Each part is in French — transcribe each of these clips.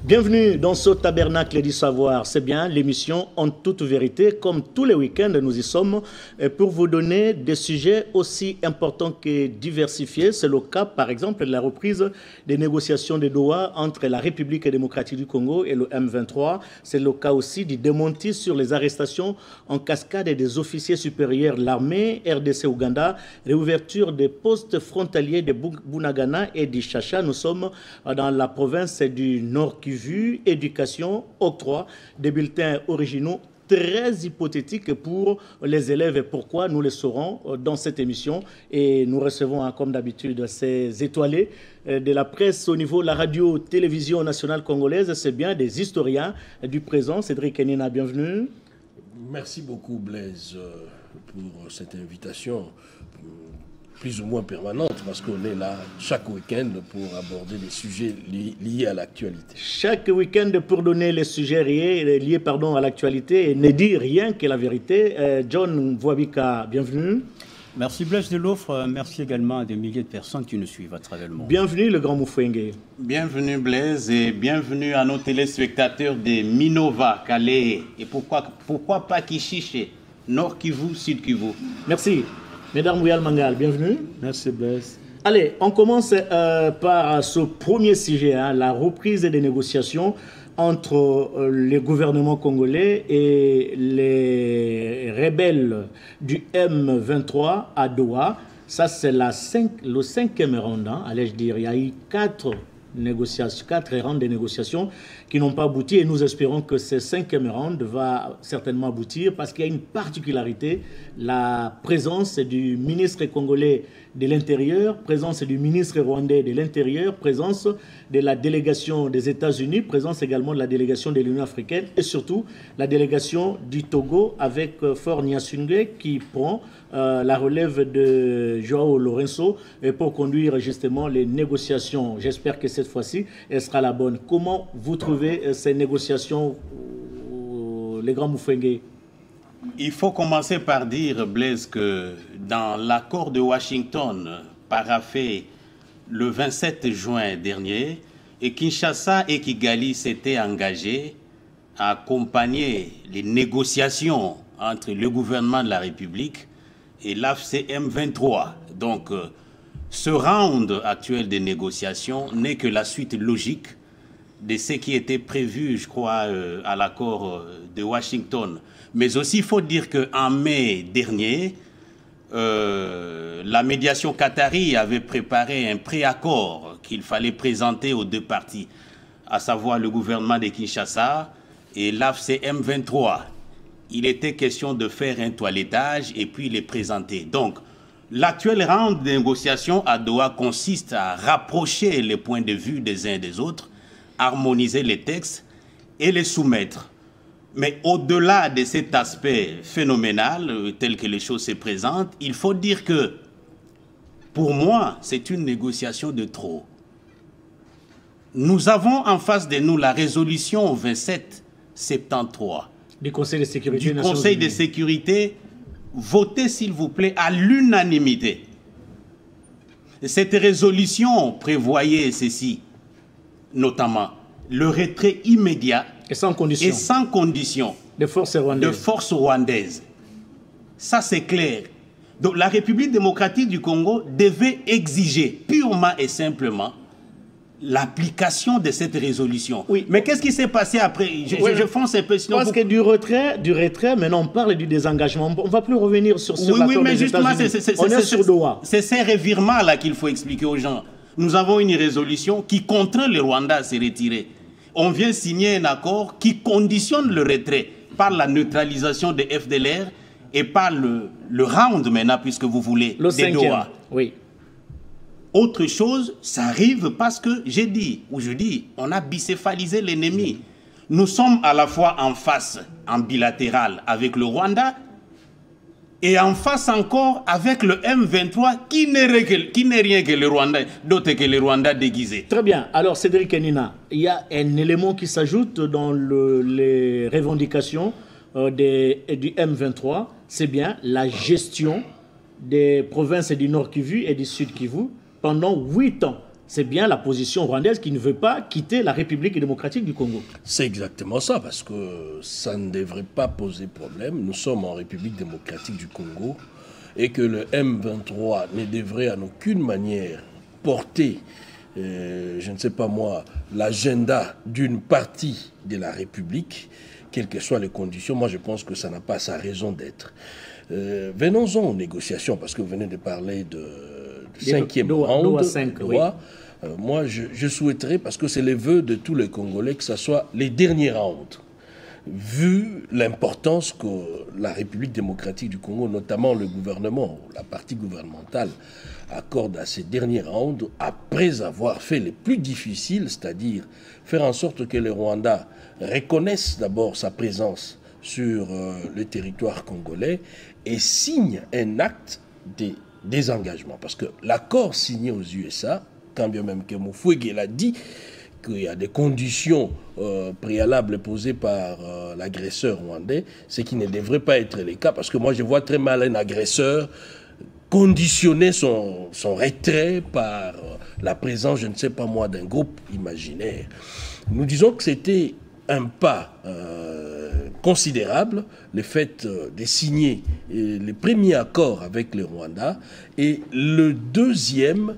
Bienvenue dans ce tabernacle du savoir. C'est bien l'émission En toute vérité. Comme tous les week-ends, nous y sommes pour vous donner des sujets aussi importants que diversifiés. C'est le cas, par exemple, de la reprise des négociations de Doha entre la République démocratique du Congo et le M23. C'est le cas aussi du démenti sur les arrestations en cascade des officiers supérieurs de l'armée, RDC-Ouganda, réouverture des postes frontaliers de Bunagana et du Chacha. Nous sommes dans la province du Nord Kivu. Éducation, octroi des bulletins originaux très hypothétiques pour les élèves. Et pourquoi nous le saurons dans cette émission. Et nous recevons, comme d'habitude, ces étoilés de la presse au niveau de la radio-télévision nationale congolaise. C'est bien des historiens du présent. Cédric Enina, bienvenue. Merci beaucoup, Blaise, pour cette invitation plus ou moins permanente, parce qu'on est là chaque week-end pour aborder des sujets liés à l'actualité. Chaque week-end pour donner les sujets liés à l'actualité et ne dire rien que la vérité. John Voabika, bienvenue. Merci Blaise de l'offre, merci également à des milliers de personnes qui nous suivent à travers le monde. Bienvenue le grand Moufouengue. Bienvenue Blaise et bienvenue à nos téléspectateurs de Minova, Calais et pourquoi pas Kishiché, Nord Kivu, Sud Kivu. Merci. Mesdames Mouyal Mangal, bienvenue. Merci Blaise. Allez, on commence par ce premier sujet, la reprise des négociations entre le gouvernement congolais et les rebelles du M23 à Doha. Ça, c'est le cinquième round, allais-je dire. Il y a eu quatre rounds de négociations qui n'ont pas abouti et nous espérons que ce cinquième round va certainement aboutir parce qu'il y a une particularité, la présence du ministre congolais de l'Intérieur, présence du ministre rwandais de l'Intérieur, présence de la délégation des États-Unis, présence également de la délégation de l'Union africaine et surtout la délégation du Togo avec Faure Gnassingbé qui prend la relève de Joao Lourenço pour conduire justement les négociations. J'espère que cette fois-ci, elle sera la bonne. Comment vous trouvez ces négociations, les grands Moufouengue? Il faut commencer par dire, Blaise, que dans l'accord de Washington, paraphé le 27 juin dernier, et Kinshasa et Kigali s'étaient engagés à accompagner les négociations entre le gouvernement de la République et l'AFC M23. Donc, ce round actuel des négociations n'est que la suite logique de ce qui était prévu, je crois, à l'accord de Washington. Mais aussi, il faut dire qu'en mai dernier, la médiation qatari avait préparé un préaccord qu'il fallait présenter aux deux parties, à savoir le gouvernement de Kinshasa et l'AFC M23. Il était question de faire un toilettage et puis les présenter. Donc, l'actuel round de négociations à Doha consiste à rapprocher les points de vue des uns des autres, harmoniser les textes et les soumettre. Mais au-delà de cet aspect phénoménal, tel que les choses se présentent, il faut dire que, pour moi, c'est une négociation de trop. Nous avons en face de nous la résolution 2773 du Conseil de sécurité, votée, s'il vous plaît, à l'unanimité. Cette résolution prévoyait ceci, notamment le retrait immédiat et sans condition de forces rwandaises. Ça, c'est clair. Donc, la République démocratique du Congo devait exiger purement et simplement l'application de cette résolution. Oui. Mais qu'est-ce qui s'est passé après? Je fonce un peu. Sinon parce que du retrait, maintenant on parle du désengagement. On ne va plus revenir sur ce oui, mais justement, on est sur Doha. C'est ces revirements-là qu'il faut expliquer aux gens. Nous avons une résolution qui contraint le Rwanda à se retirer. On vient signer un accord qui conditionne le retrait par la neutralisation des FDLR et par le round maintenant, puisque vous voulez, des Doha. Oui. Autre chose, ça arrive parce que je dis, on a bicéphalisé l'ennemi. Nous sommes à la fois en face, en bilatéral, avec le Rwanda, et en face encore avec le M23 qui n'est rien que le Rwanda, d'autre que le Rwanda déguisé. Très bien. Alors Cédric Enina, il y a un élément qui s'ajoute dans les revendications du M23, c'est bien la gestion des provinces du Nord Kivu et du Sud Kivu pendant 8 ans. c'est bien la position rwandaise qui ne veut pas quitter la République démocratique du Congo. C'est exactement ça, parce que ça ne devrait pas poser problème. Nous sommes en République démocratique du Congo et que le M23 ne devrait en aucune manière porter, je ne sais pas moi, l'agenda d'une partie de la République, quelles que soient les conditions. Moi, je pense que ça n'a pas sa raison d'être. Venons-en aux négociations, parce que vous venez de parler de cinquième round. Moi, je souhaiterais, parce que c'est le vœu de tous les Congolais, que ce soit les derniers rounds. Vu l'importance que la République démocratique du Congo, notamment le gouvernement, la partie gouvernementale, accorde à ces derniers rounds, après avoir fait les plus difficiles, c'est-à-dire faire en sorte que le Rwanda reconnaisse d'abord sa présence sur le territoire congolais et signe un acte de désengagement. Parce que l'accord signé aux USA, quand bien même que Mufwege l'a dit, qu'il y a des conditions préalables posées par l'agresseur rwandais, ce qui ne devrait pas être le cas, parce que moi je vois très mal un agresseur conditionner son retrait par la présence, je ne sais pas moi, d'un groupe imaginaire. Nous disons que c'était un pas considérable, le fait de signer le premier accord avec le Rwanda, et le deuxième,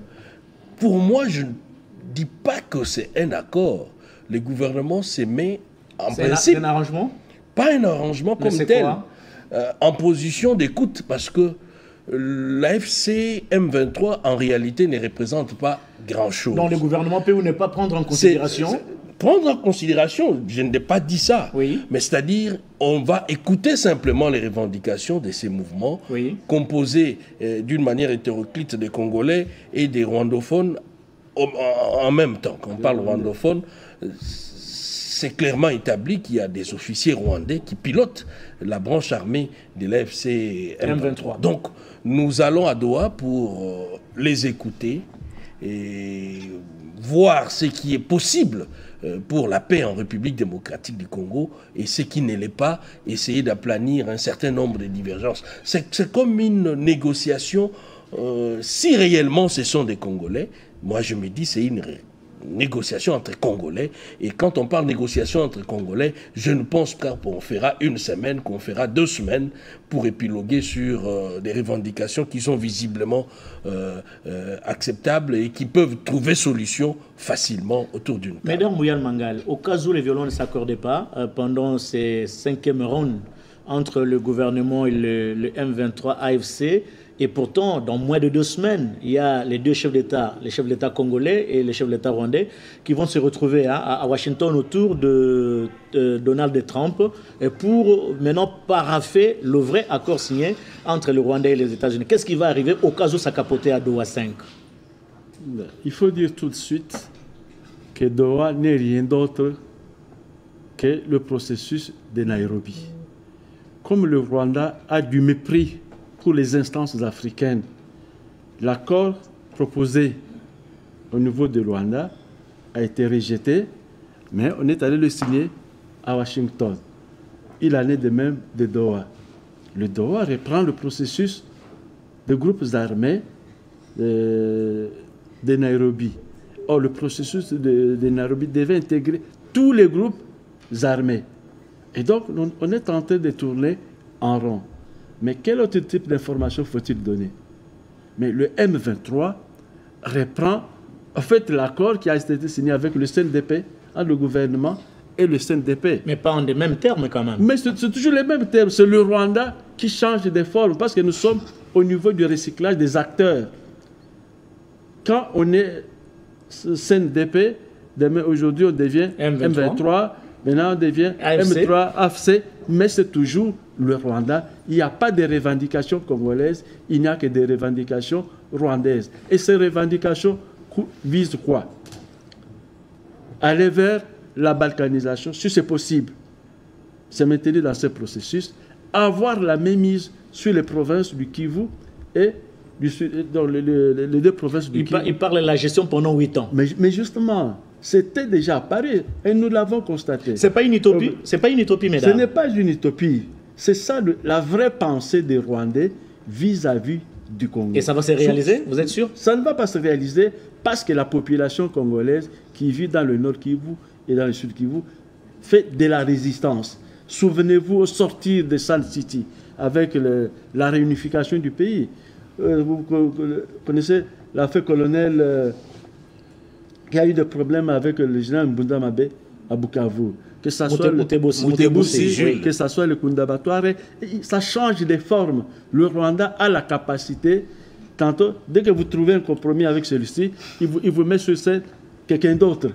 pour moi, je ne dis pas que c'est un accord. Le gouvernement se met en principe... C'est un arrangement? Pas un arrangement comme tel, en position d'écoute, parce que l'AFC M23, en réalité, ne représente pas grand-chose. Donc le gouvernement peut ou ne pas prendre en considération? Prendre en considération, je n'ai pas dit ça, oui. Mais c'est-à-dire, on va écouter simplement les revendications de ces mouvements, oui, composés d'une manière hétéroclite des Congolais et des rwandophones en même temps. Quand on parle rwandophone, c'est clairement établi qu'il y a des officiers rwandais qui pilotent la branche armée de l'AFC M23. Donc, nous allons à Doha pour les écouter et voir ce qui est possible pour la paix en République démocratique du Congo et ce qui ne l'est pas, essayer d'aplanir un certain nombre de divergences. C'est comme une négociation, si réellement ce sont des Congolais, moi je me dis c'est une négociation entre Congolais, et quand on parle négociation entre Congolais, je ne pense pas qu'on fera une semaine, qu'on fera 2 semaines pour épiloguer sur des revendications qui sont visiblement acceptables et qui peuvent trouver solution facilement autour d'une table. Mesdames Mouyal Mangal, au cas où les violons ne s'accordaient pas pendant ces 5e rounds entre le gouvernement et le M23 AFC, et pourtant, dans moins de 2 semaines, il y a les 2 chefs d'État, les chefs d'État congolais et les chefs d'État rwandais, qui vont se retrouver à Washington autour de Donald Trump pour maintenant paraffer le vrai accord signé entre le Rwanda et les États-Unis. Qu'est-ce qui va arriver au cas où ça capotait à Doha 5? Il faut dire tout de suite que Doha n'est rien d'autre que le processus de Nairobi. Comme le Rwanda a du mépris pour les instances africaines, l'accord proposé au niveau de Rwanda a été rejeté, mais on est allé le signer à Washington. Il en est de même de Doha. Le Doha reprend le processus de groupes armés de Nairobi. Or, le processus de Nairobi devait intégrer tous les groupes armés. Et donc, on est en train de tourner en rond. Mais quel autre type d'information faut-il donner? Mais le M23 reprend, en fait, l'accord qui a été signé avec le CNDP, le gouvernement et le CNDP. Mais pas en des mêmes termes quand même. Mais c'est toujours les mêmes termes. C'est le Rwanda qui change de forme parce que nous sommes au niveau du recyclage des acteurs. Quand on est CNDP, demain, aujourd'hui, on devient M23. Maintenant, on devient AFC. M3, AFC, mais c'est toujours le Rwanda. Il n'y a pas de revendications congolaises, il n'y a que des revendications rwandaises. Et ces revendications visent quoi? Aller vers la balkanisation, si c'est possible. Se maintenir dans ce processus, avoir la mainmise sur les provinces du Kivu et dans les 2 provinces du Kivu. Il parle de la gestion pendant 8 ans. Mais justement, c'était déjà apparu et nous l'avons constaté. Ce n'est pas une utopie, c'est pas une utopie, mesdames. Ce n'est pas une utopie. C'est ça la vraie pensée des Rwandais vis-à-vis du Congo. Et ça va se réaliser, vous êtes sûr? Ça ne va pas se réaliser parce que la population congolaise qui vit dans le nord Kivu et dans le sud Kivu fait de la résistance. Souvenez-vous, au sortir de Sun City, avec la réunification du pays, vous connaissez l'affaire colonel qui a eu des problèmes avec le général Mbundamabe à Bukavu. Que ça soit Mutebussi, que ça soit le Kundabatoire, ça change de forme. Le Rwanda a la capacité, tantôt, dès que vous trouvez un compromis avec celui-ci, il vous met sur scène quelqu'un d'autre.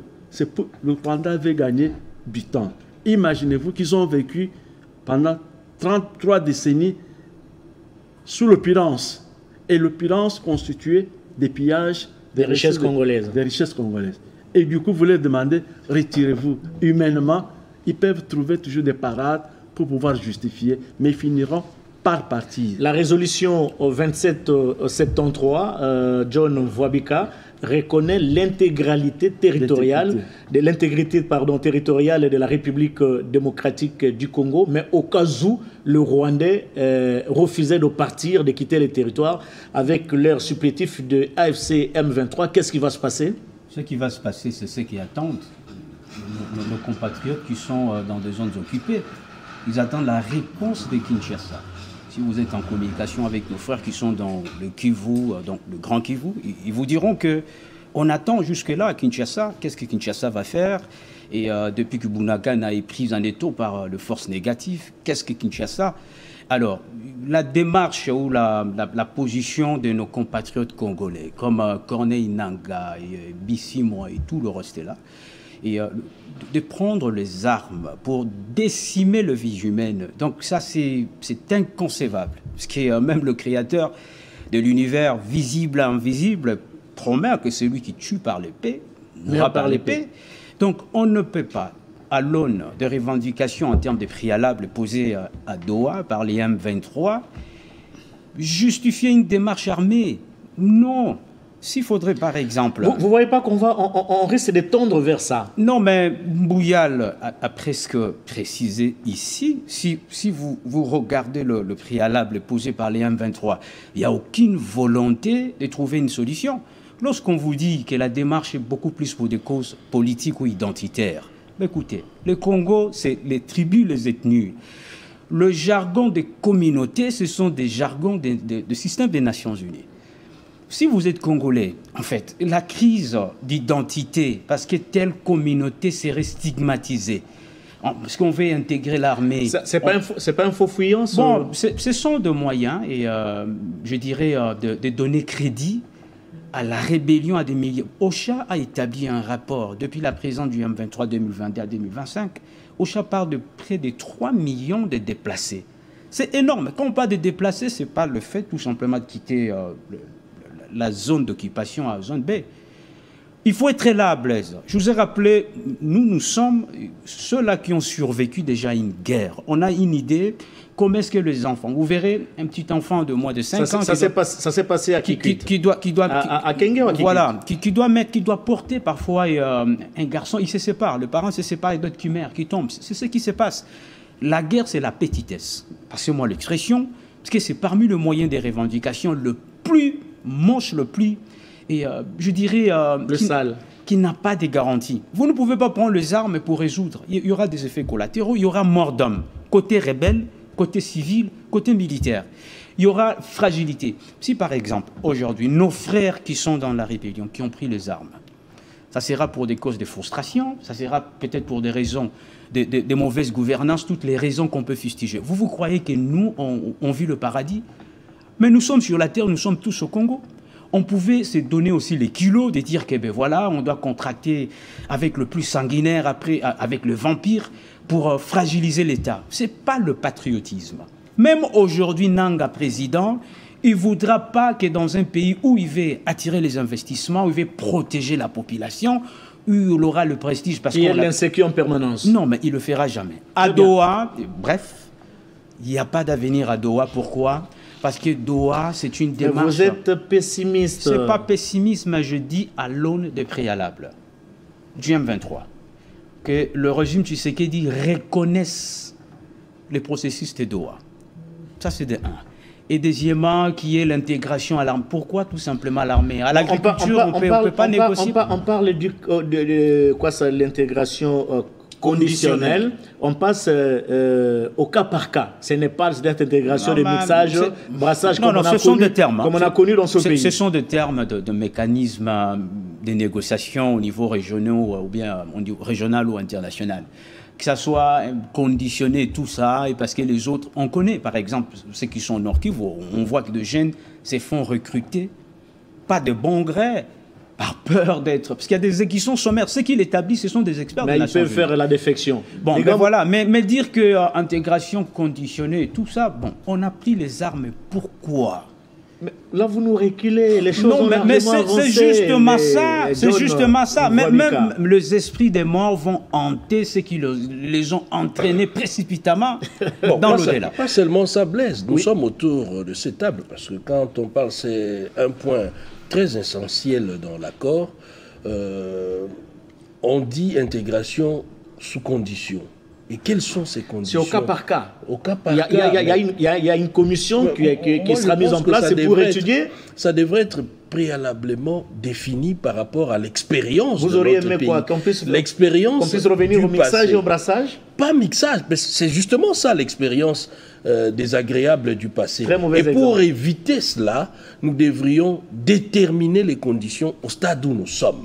Le Rwanda veut gagner du temps. Imaginez-vous qu'ils ont vécu pendant 33 décennies sous l'opulence. Et l'opulence constituait des pillages des richesses congolaises. Des richesses congolaises. Et du coup, vous leur demandez, retirez-vous. Humainement, ils peuvent trouver toujours des parades pour pouvoir justifier, mais ils finiront par partir. La résolution 2773, John Mvwabika, reconnaît l'intégralité territoriale, territoriale de la République démocratique du Congo, mais au cas où le Rwandais refusait de partir, de quitter le territoire avec leur supplétif de AFC M23, qu'est-ce qui va se passer? Ce qui va se passer, c'est ce qui attendent nos compatriotes qui sont dans des zones occupées. Ils attendent la réponse de Kinshasa. Si vous êtes en communication avec nos frères qui sont dans le Kivu, dans le Grand Kivu, ils vous diront qu'on attend jusque-là à Kinshasa. Qu'est-ce que Kinshasa va faire? Et depuis que Bunagana est prise en étau par les forces négatives, qu'est-ce que Kinshasa? Alors, la démarche ou la position de nos compatriotes congolais, comme Corneille Nangaa, et Bissimo et tout le reste est là, et de prendre les armes pour décimer le vie humaine. Donc ça, c'est inconcevable. Parce que même le créateur de l'univers visible et invisible promet que celui qui tue par l'épée mourra par l'épée. Donc on ne peut pas, à l'aune des revendications en termes de préalables posées à Doha par les M23, justifier une démarche armée. Non. S'il faudrait, par exemple... Vous ne voyez pas on risque de tendre vers ça? Non, mais Mbouyal a presque précisé ici, si vous regardez le préalable posé par les M23, il n'y a aucune volonté de trouver une solution. Lorsqu'on vous dit que la démarche est beaucoup plus pour des causes politiques ou identitaires, écoutez, le Congo, c'est les tribus, les ethnies. Le jargon des communautés, ce sont des jargons de système des Nations Unies. Si vous êtes Congolais, en fait, la crise d'identité, parce que telle communauté serait stigmatisée, parce qu'on veut intégrer l'armée... C'est pas un faux fuyant, ça? Bon, ce sont des moyens, et je dirais, de donner crédit à la rébellion à des milliers. OCHA a établi un rapport depuis la présence du M23 2022 à 2025. OCHA parle de près de 3 millions de déplacés. C'est énorme. Quand on parle de déplacés, ce n'est pas le fait tout simplement de quitter la zone d'occupation à la zone B. Il faut être là, Blaise. Je vous ai rappelé, nous sommes ceux-là qui ont survécu déjà à une guerre. On a une idée, comment est-ce que les enfants... Vous verrez un petit enfant de moins de 5 ans... Ça s'est passé à Kikwit. À Kenge ou à Kikwit? Voilà, qui doit porter parfois un garçon, il se sépare, le parent se sépare et d'autres qui meurent, qui tombent. C'est ce qui se passe. La guerre, c'est la petitesse. Passez-moi l'expression, parce que c'est parmi les moyens des revendications le plus moche, le plus... Et je dirais qui n'a pas de garantie. Vous ne pouvez pas prendre les armes pour résoudre. Il y aura des effets collatéraux, il y aura mort d'hommes, côté rebelle, côté civil, côté militaire. Il y aura fragilité. Si par exemple, aujourd'hui, nos frères qui sont dans la rébellion, qui ont pris les armes, ça sera pour des causes de frustration, ça sera peut-être pour des raisons de mauvaise gouvernance, toutes les raisons qu'on peut fustiger. Vous croyez que nous, on vit le paradis? Mais nous sommes sur la terre, nous sommes tous au Congo. On pouvait se donner aussi les kilos de dire que ben voilà, on doit contracter avec le plus sanguinaire, après avec le vampire, pour fragiliser l'État. Ce n'est pas le patriotisme. Même aujourd'hui, Nangaa président, il ne voudra pas que dans un pays où il veut attirer les investissements, où il veut protéger la population, où il aura le prestige. Parce qu'il y a l'insécurité en permanence. Non, mais il ne le fera jamais. À Doha, bref, il n'y a pas d'avenir à Doha. Pourquoi ? Parce que Doha, c'est une démarche... Vous êtes pessimiste. Ce n'est pas pessimisme, mais je dis à l'aune des préalables du M23. Que le régime Tshisekedi reconnaisse les processus de Doha. Ça, c'est de 1. et deuxièmement, qui est l'intégration à l'armée. Pourquoi tout simplement l'armée? À l'agriculture, on ne peut pas négocier. On parle de quoi ça, l'intégration conditionnelle. On passe au cas par cas. Ce n'est pas cette intégration de mixage, brassage comme on a connu dans ce pays. Ce sont des termes de mécanismes de négociation au niveau régional ou bien régional ou international. Que ça soit conditionné, tout ça, et parce que les autres, on connaît, par exemple, ceux qui sont au Nord Kivu, on voit que de jeunes se font recruter, pas de bon gré, par peur d'être... Parce qu'il y a des qui sont sommaires, ceux qui l'établissent, ce sont des experts mais de Nations Unies. Mais ils peuvent faire la défection. Bon, ben voilà, mais dire que intégration conditionnée, tout ça, bon, on a pris les armes, pourquoi? Mais là, vous nous reculez, les choses ont mais c'est justement ça, c'est justement ça. Même les esprits des morts vont hanter ceux qui les ont entraînés précipitamment dans l'au-delà. Pas seulement ça, Blaise. Nous sommes autour de cette table, parce que quand on parle, c'est un point très essentiel dans l'accord. On dit intégration sous condition. Et quelles sont ces conditions? C'est au cas par cas. Au cas par cas. Il y a une commission qui sera mise en place pour étudier. Ça devrait être préalablement défini par rapport à l'expérience de notre pays. Vous auriez aimé quoi? Qu'on puisse revenir au mixage et au brassage? Pas mixage, mais c'est justement ça l'expérience désagréable du passé. Et pour éviter cela, nous devrions déterminer les conditions au stade où nous sommes.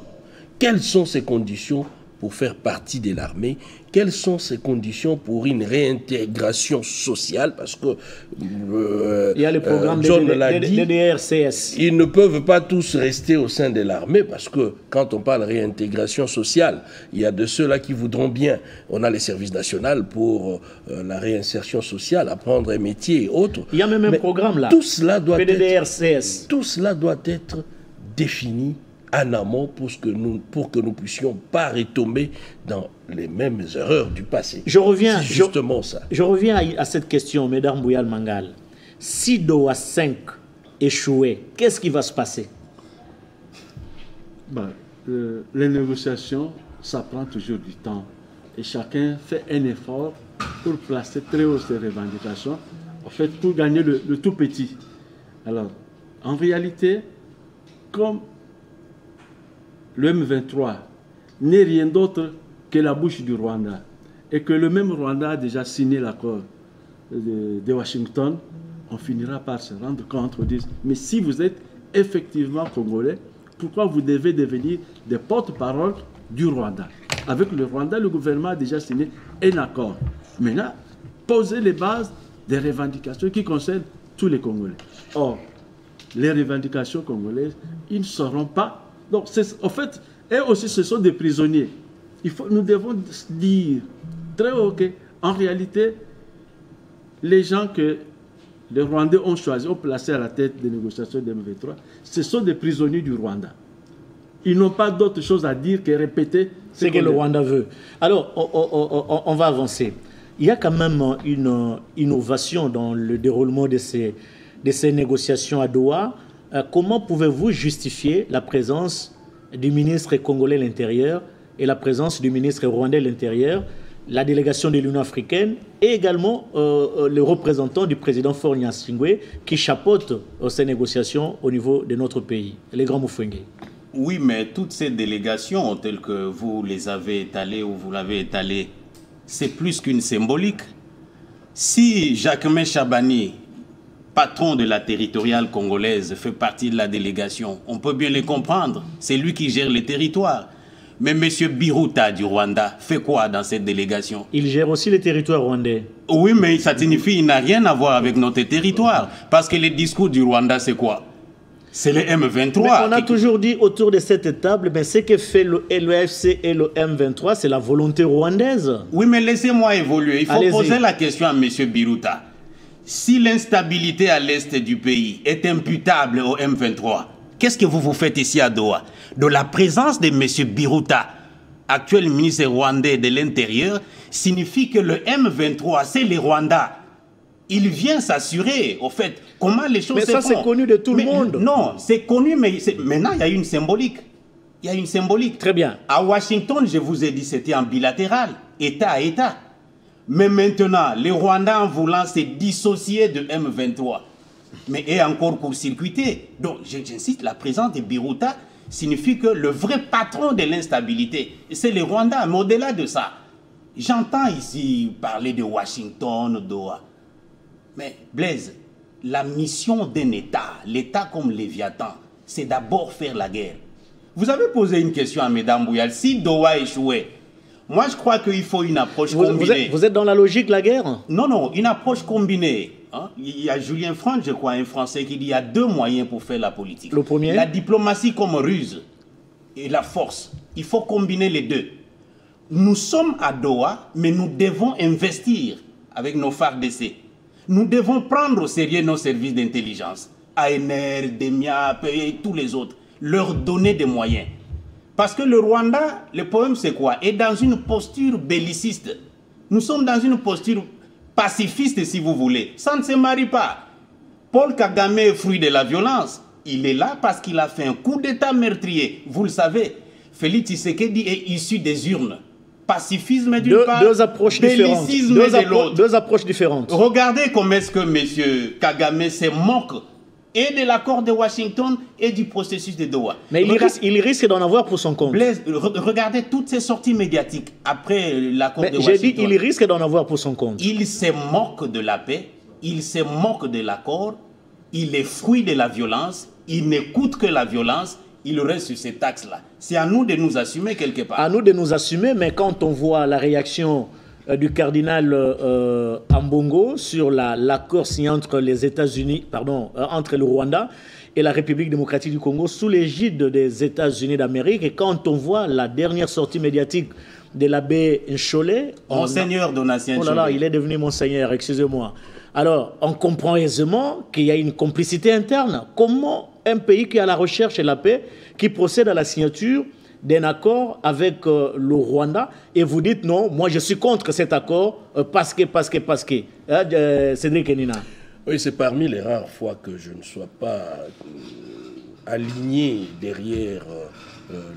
Quelles sont ces conditions pour faire partie de l'armée? Quelles sont ces conditions pour une réintégration sociale? Parce que il y a le programme DDR-CS. Ils ne peuvent pas tous rester au sein de l'armée, parce que quand on parle réintégration sociale, il y a de ceux-là qui voudront bien. On a les services nationaux pour la réinsertion sociale, apprendre un métier et autres. Il y a même un programme là. Tout cela doit être défini en amont pour que nous puissions pas retomber dans les mêmes erreurs du passé. Je reviens à cette question, Mesdames Bouyal Mangal. Si Doha 5 échouait, qu'est-ce qui va se passer? Les négociations, ça prend toujours du temps. Et chacun fait un effort pour placer très haut ses revendications, en fait, pour gagner le tout petit. Alors, en réalité, comme le M23 n'est rien d'autre que la bouche du Rwanda, et que le même Rwanda a déjà signé l'accord de Washington, on finira par se rendre compte, on dit, mais si vous êtes effectivement congolais, pourquoi vous devez devenir des porte-parole du Rwanda? Avec le Rwanda, le gouvernement a déjà signé un accord. Maintenant, posez les bases des revendications qui concernent tous les Congolais. Or, les revendications congolaises, ils ne seront pas. Donc, en fait, eux aussi, ce sont des prisonniers. Nous devons dire très haut qu'en réalité, les gens que les Rwandais ont choisis, ont placé à la tête des négociations de M23, ce sont des prisonniers du Rwanda. Ils n'ont pas d'autre chose à dire que répéter ce que le Rwanda veut. Alors, on va avancer. Il y a quand même une innovation dans le déroulement de ces négociations à Doha. Comment pouvez-vous justifier la présence du ministre congolais de l'Intérieur et la présence du ministre rwandais de l'Intérieur, la délégation de l'Union africaine et également le représentant du président Faure Gnassingbé qui chapeaute ces négociations au niveau de notre pays, les grands Mufwenge? Oui, mais toutes ces délégations telles que vous les avez étalées ou vous l'avez étalées, c'est plus qu'une symbolique. Si Jacquemain Chabani, patron de la territoriale congolaise, fait partie de la délégation, on peut bien les comprendre. C'est lui qui gère les territoires. Mais M. Biruta du Rwanda fait quoi dans cette délégation? Il gère aussi les territoires rwandais. Oui, mais ça signifie qu'il n'a rien à voir avec notre territoire. Parce que les discours du Rwanda, c'est quoi? C'est le M23. Mais on a toujours dit autour de cette table, mais ce que fait le FC et le M23, c'est la volonté rwandaise. Oui, mais laissez-moi évoluer. Il faut poser la question à M. Biruta. Si l'instabilité à l'est du pays est imputable au M23, qu'est-ce que vous faites ici à Doha? De la présence de M. Biruta, actuel ministre rwandais de l'Intérieur, signifie que le M23, c'est les Rwandais. Il vient s'assurer, au fait, comment les choses se font. Mais ça, c'est connu de tout le monde. Non, c'est connu, mais maintenant, il y a une symbolique. Il y a une symbolique. Très bien. À Washington, je vous ai dit, c'était en bilatéral, État à État. Mais maintenant, les Rwandais, en voulant se dissocier de M23, mais est encore court-circuité. Donc, j'insiste, la présence de Biruta signifie que le vrai patron de l'instabilité, c'est le Rwanda. Mais au-delà de ça, j'entends ici parler de Washington, Doha. Mais Blaise, la mission d'un État, l'État comme Léviathan, c'est d'abord faire la guerre. Vous avez posé une question à Mme Bouyal. Si Doha échouait, moi je crois qu'il faut une approche combinée. Vous êtes dans la logique de la guerre? Non, non, une approche combinée. Hein? Il y a Julien Franck, je crois, un Français, qui dit qu'il y a deux moyens pour faire la politique. Le premier? La diplomatie comme ruse et la force. Il faut combiner les deux. Nous sommes à Doha, mais nous devons investir avec nos FARDC. Nous devons prendre au sérieux nos services d'intelligence, ANR, DEMIAP et tous les autres, leur donner des moyens. Parce que le Rwanda, le problème c'est quoi? Est dans une posture belliciste. Nous sommes dans une posture pacifiste, si vous voulez. Ça ne se marie pas. Paul Kagame est fruit de la violence. Il est là parce qu'il a fait un coup d'État meurtrier. Vous le savez, Félix Tshisekedi est issu des urnes. Pacifisme d'une part, deux approches différentes. de l'autre. Deux approches différentes. Regardez comment est-ce que M. Kagame se moque et de l'accord de Washington et du processus de Doha. Mais il risque d'en avoir pour son compte. Blaise, regardez toutes ces sorties médiatiques après l'accord de Washington. J'ai dit il risque d'en avoir pour son compte. Il se moque de la paix, il se moque de l'accord, il est fruit de la violence, il n'écoute que la violence. Il reste sur cet axe-là. C'est à nous de nous assumer quelque part. À nous de nous assumer, mais quand on voit la réaction du cardinal Ambongo sur l'accord signé entre les États-Unis, entre le Rwanda et la République démocratique du Congo sous l'égide des États-Unis d'Amérique, et quand on voit la dernière sortie médiatique de l'abbé Ncholet... Monseigneur Donatien Ncholet. Oh là là, il est devenu monseigneur, excusez-moi. Alors, on comprend aisément qu'il y a une complicité interne. Comment un pays qui est à la recherche de la paix, qui procède à la signature d'un accord avec le Rwanda, et vous dites non, moi je suis contre cet accord parce que. Cédric Enina. Oui, c'est parmi les rares fois que je ne sois pas aligné derrière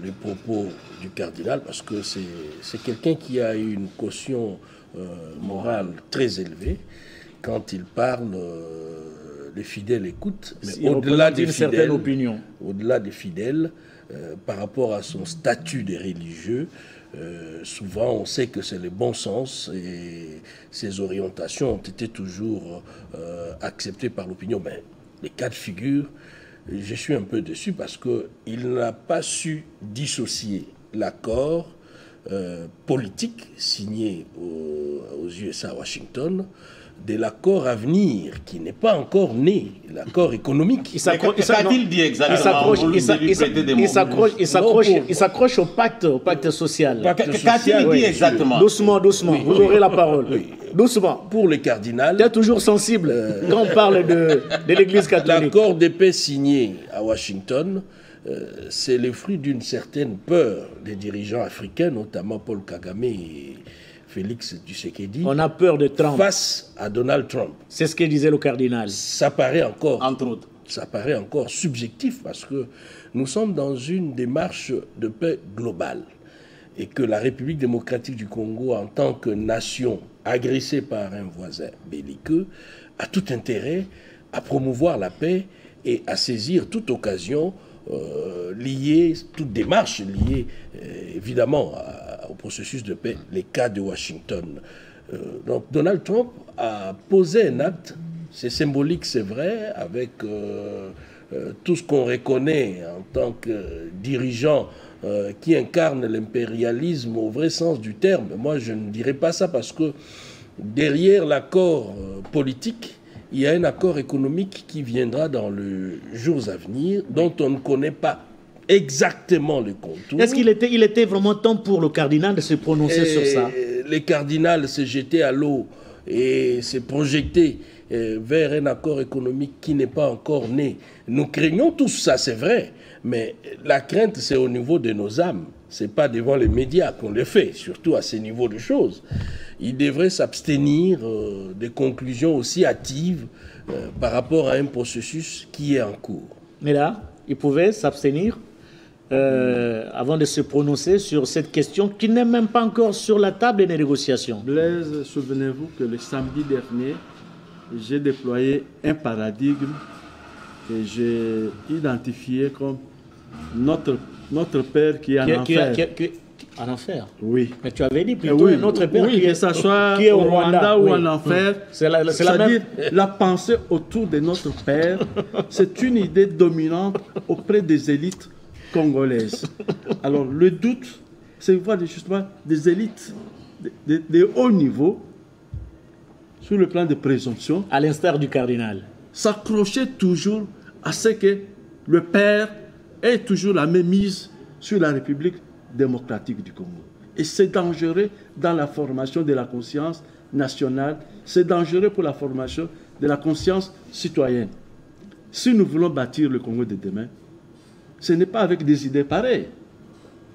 les propos du cardinal, parce que c'est quelqu'un qui a une caution morale très élevée. Quand il parle, les fidèles écoutent, mais au-delà des fidèles, par rapport à son statut de religieux, souvent on sait que c'est le bon sens et ses orientations ont été toujours acceptées par l'opinion. Mais les cas de figure, je suis un peu déçu parce qu'il n'a pas su dissocier l'accord politique signé aux USA à Washington de l'accord à venir qui n'est pas encore né, l'accord économique. Il qu'a-t-il dit exactement? Il s'accroche au pacte social. Qu'a-t-il dit exactement? Doucement, vous aurez la parole. Oui. Doucement. Pour le cardinal... Tu es toujours sensible quand on parle de l'Église catholique. L'accord de paix signé à Washington, c'est le fruit d'une certaine peur des dirigeants africains, notamment Paul Kagame et Félix Tshisekedi. On a peur de Trump. Face à Donald Trump. C'est ce que disait le cardinal. Ça paraît encore, entre autres, ça paraît encore subjectif parce que nous sommes dans une démarche de paix globale et que la République démocratique du Congo, en tant que nation agressée par un voisin belliqueux, a tout intérêt à promouvoir la paix et à saisir toute occasion toute démarche liée évidemment au processus de paix, les cas de Washington. Donc Donald Trump a posé un acte, c'est symbolique, c'est vrai, avec tout ce qu'on reconnaît en tant que dirigeant qui incarne l'impérialisme au vrai sens du terme. Moi, je ne dirais pas ça parce que derrière l'accord politique, il y a un accord économique qui viendra dans les jours à venir, dont on ne connaît pas exactement le contour. Est-ce qu'il était vraiment temps pour le cardinal de se prononcer sur ça? Le cardinal s'est jeté à l'eau et s'est projeté vers un accord économique qui n'est pas encore né. Nous craignons tout ça, c'est vrai, mais la crainte, c'est au niveau de nos âmes. Ce n'est pas devant les médias qu'on le fait, surtout à ces niveaux de choses. Il devrait s'abstenir des conclusions aussi hâtives par rapport à un processus qui est en cours. Mais là, il pouvait s'abstenir avant de se prononcer sur cette question qui n'est même pas encore sur la table des négociations. Blaise, souvenez-vous que le samedi dernier, j'ai déployé un paradigme que j'ai identifié comme notre Père qui est en enfer. En enfer. Oui. Mais tu avais dit plutôt Oui, notre Père oui, qui que ça soit qui est au Rwanda ou oui. en enfer. C'est la même. C'est-à-dire la pensée autour de notre Père, c'est une idée dominante auprès des élites congolaises. Alors le doute, c'est voir justement des élites de haut niveau, sur le plan de présomption, À l'instar du cardinal. s'accrocher toujours à ce que le Père ait toujours la même mise sur la République démocratique du Congo. Et c'est dangereux dans la formation de la conscience nationale, c'est dangereux pour la formation de la conscience citoyenne. Si nous voulons bâtir le Congo de demain, ce n'est pas avec des idées pareilles.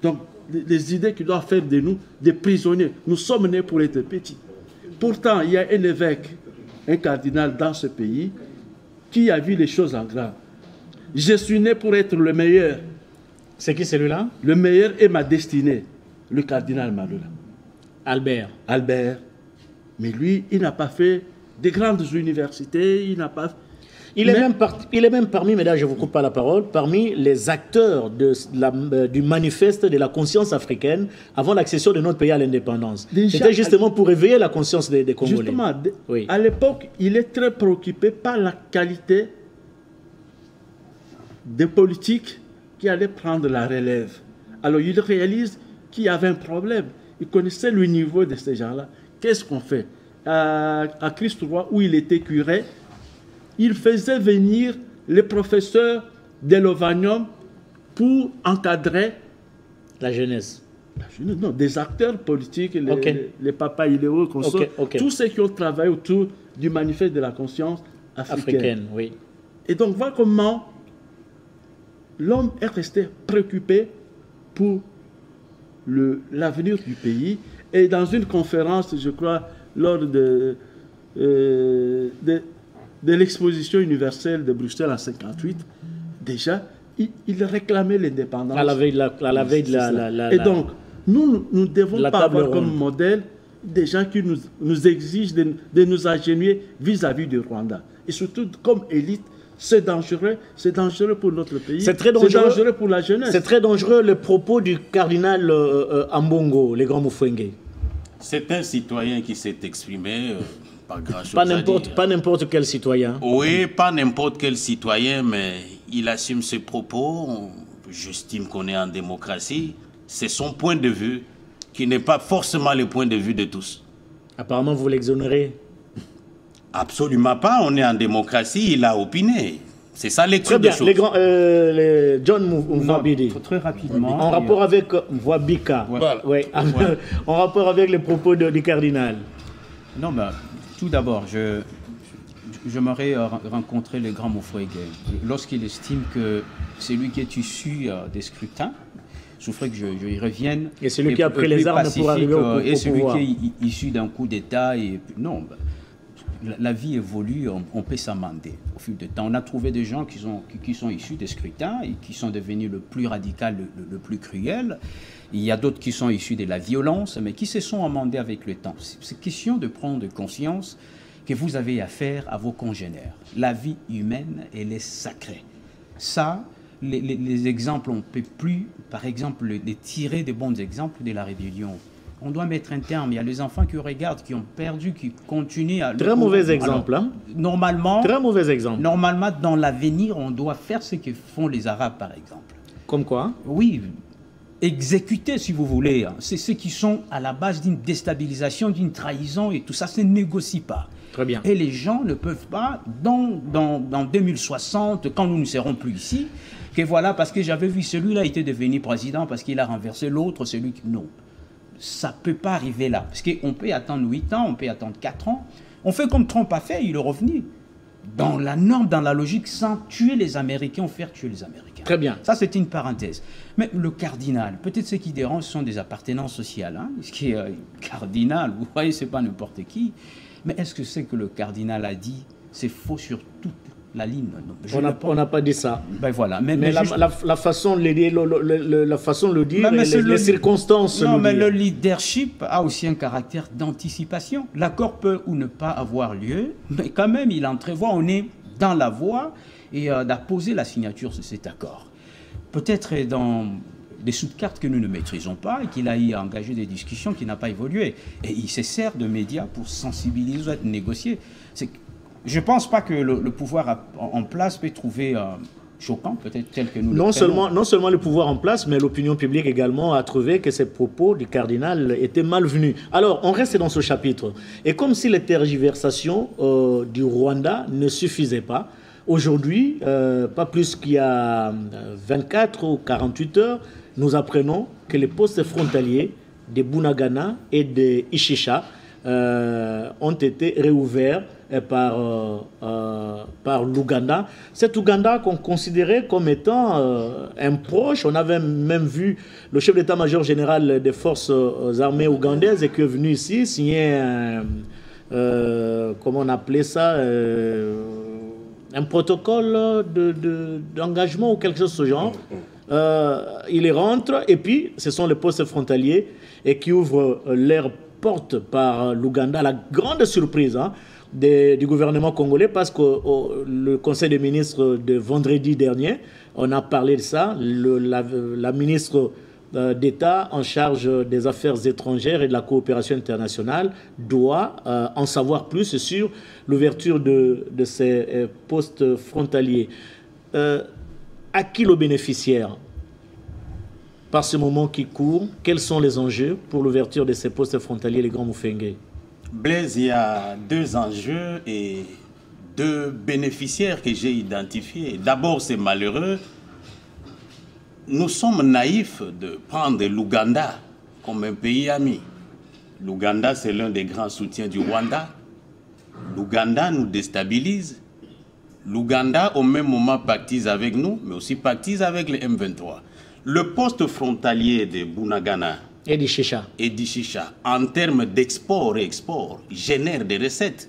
Donc, les idées qui doivent faire de nous des prisonniers. Nous sommes nés pour être petits. Pourtant, il y a un évêque, un cardinal dans ce pays, qui a vu les choses en grand. Je suis né pour être le meilleur. C'est qui celui-là? Le meilleur est ma destinée. Le cardinal Maloula. Albert. Mais lui, il n'a pas fait de grandes universités, il n'a pas... Il est même parmi, mesdames, je ne vous coupe pas la parole, parmi les acteurs du manifeste de la conscience africaine avant l'accession de notre pays à l'indépendance. C'était justement pour éveiller la conscience des Congolais. Justement, oui. À l'époque, il est très préoccupé par la qualité des politiques qui allaient prendre la relève. Alors, il réalise qu'il y avait un problème. Il connaissait le niveau de ces gens-là. Qu'est-ce qu'on fait? À Christ-Roi, où il était curé, il faisait venir les professeurs de l'Ovanium pour encadrer la jeunesse. Non, des acteurs politiques, les papas idéaux, tous ceux qui ont travaillé autour du manifeste de la conscience africaine. Oui. Et donc, voilà comment l'homme est resté préoccupé pour l'avenir du pays. Et dans une conférence, je crois, lors de l'exposition universelle de Bruxelles en 1958, déjà, il réclamait l'indépendance. À la veille de la... Et donc, nous ne devons pas avoir comme modèle des gens qui nous exigent de nous agenouiller vis-à-vis du Rwanda. Et surtout, comme élite, c'est dangereux pour notre pays, c'est dangereux pour la jeunesse. C'est très dangereux le propos du cardinal Ambongo, le grand Mufwenge. C'est un citoyen qui s'est exprimé... Pas n'importe quel citoyen. Oui, pas n'importe quel citoyen, mais il assume ses propos. J'estime qu'on est en démocratie. C'est son point de vue, qui n'est pas forcément le point de vue de tous. Apparemment, vous l'exonérez. Absolument pas. On est en démocratie. Il a opiné. C'est ça lecture des choses. John Mvabidi. Très rapidement. En rapport avec Mvabika. Voilà. Ouais. En rapport avec les propos du cardinal. Non, mais tout d'abord, j'aimerais rencontrer le grand Mufwenge. Lorsqu'il estime que c'est lui qui est issu des scrutins, je ferai que je y revienne. Et celui qui a pris les armes pour arriver au pouvoir. Et celui qui est issu d'un coup d'État. Non, la vie évolue, on peut s'amender au fil du temps. On a trouvé des gens qui sont issus des scrutins et qui sont devenus le plus radical, le plus cruel. Il y a d'autres qui sont issus de la violence, mais qui se sont amendés avec le temps. C'est question de prendre conscience que vous avez affaire à vos congénères. La vie humaine, elle est sacrée. Ça, les exemples, on ne peut plus, par exemple, les tirer des bons exemples de la rébellion. On doit mettre un terme. Il y a les enfants qui regardent, qui ont perdu, qui continuent à... Très mauvais exemple. Alors, normalement, très mauvais exemple. Normalement, dans l'avenir, on doit faire ce que font les Arabes, par exemple. Comme quoi? Oui, exécuter, si vous voulez. C'est ceux qui sont à la base d'une déstabilisation, d'une trahison, et tout ça se négocie pas. Très bien. Et les gens ne peuvent pas, dans 2060, quand nous ne serons plus ici, que voilà, parce que j'avais vu celui-là était devenu président, parce qu'il a renversé l'autre, celui qui... Non. Ça ne peut pas arriver là. Parce qu'on peut attendre 8 ans, on peut attendre 4 ans. On fait comme Trump a fait, il est revenu. Dans la norme, dans la logique, sans tuer les Américains ou faire tuer les Américains. Très bien. Ça, c'est une parenthèse. Mais le cardinal, peut-être ce qui dérange, ce sont des appartenances sociales. Hein. Ce qui est cardinal, vous voyez, ce n'est pas n'importe qui. Mais est-ce que ce que le cardinal a dit, c'est faux sur toutes la ligne. On n'a pas dit ça. Ben voilà. Mais la façon de le dire, la façon de le dire, les circonstances. Non, mais le leadership a aussi un caractère d'anticipation. L'accord peut ou ne pas avoir lieu, mais quand même, il entrevoit, on est dans la voie et d'apposer la signature de cet accord. Peut-être dans des sous-cartes que nous ne maîtrisons pas et qu'il a engagé des discussions qui n'ont pas évolué. Et il se sert de médias pour sensibiliser, négocier. Je ne pense pas que le pouvoir en place peut trouver choquant, peut-être tel que nous le prenons. Non seulement le pouvoir en place, mais l'opinion publique également a trouvé que ces propos du cardinal étaient malvenus. Alors, on reste dans ce chapitre. Et comme si les tergiversations du Rwanda ne suffisaient pas, aujourd'hui, pas plus qu'il y a 24 ou 48 heures, nous apprenons que les postes frontaliers de Bunagana et de Ishisha ont été réouverts par l'Ouganda. Cet Ouganda qu'on considérait comme étant un proche. On avait même vu le chef d'état-major général des forces armées ougandaises qui est venu ici signer comment on appelait ça, un protocole d'engagement ou quelque chose de ce genre. Il y rentre et puis ce sont les postes frontaliers et qui ouvrent leurs portes par l'Ouganda. La grande surprise du gouvernement congolais, parce que le Conseil des ministres de vendredi dernier, on a parlé de ça. La ministre d'État en charge des affaires étrangères et de la coopération internationale doit en savoir plus sur l'ouverture de ces postes frontaliers. À qui le bénéficiaire par ce moment qui court? Quels sont les enjeux pour l'ouverture de ces postes frontaliers, les grands Mufenge? Blaise, il y a deux enjeux et deux bénéficiaires que j'ai identifiés. D'abord, c'est malheureux. Nous sommes naïfs de prendre l'Ouganda comme un pays ami. L'Ouganda, c'est l'un des grands soutiens du Rwanda. L'Ouganda nous déstabilise. L'Ouganda, au même moment, pactise avec nous, mais aussi pactise avec les M23. Le poste frontalier de Bunagana et d'Ishisha, en termes d'export et export, génère des recettes.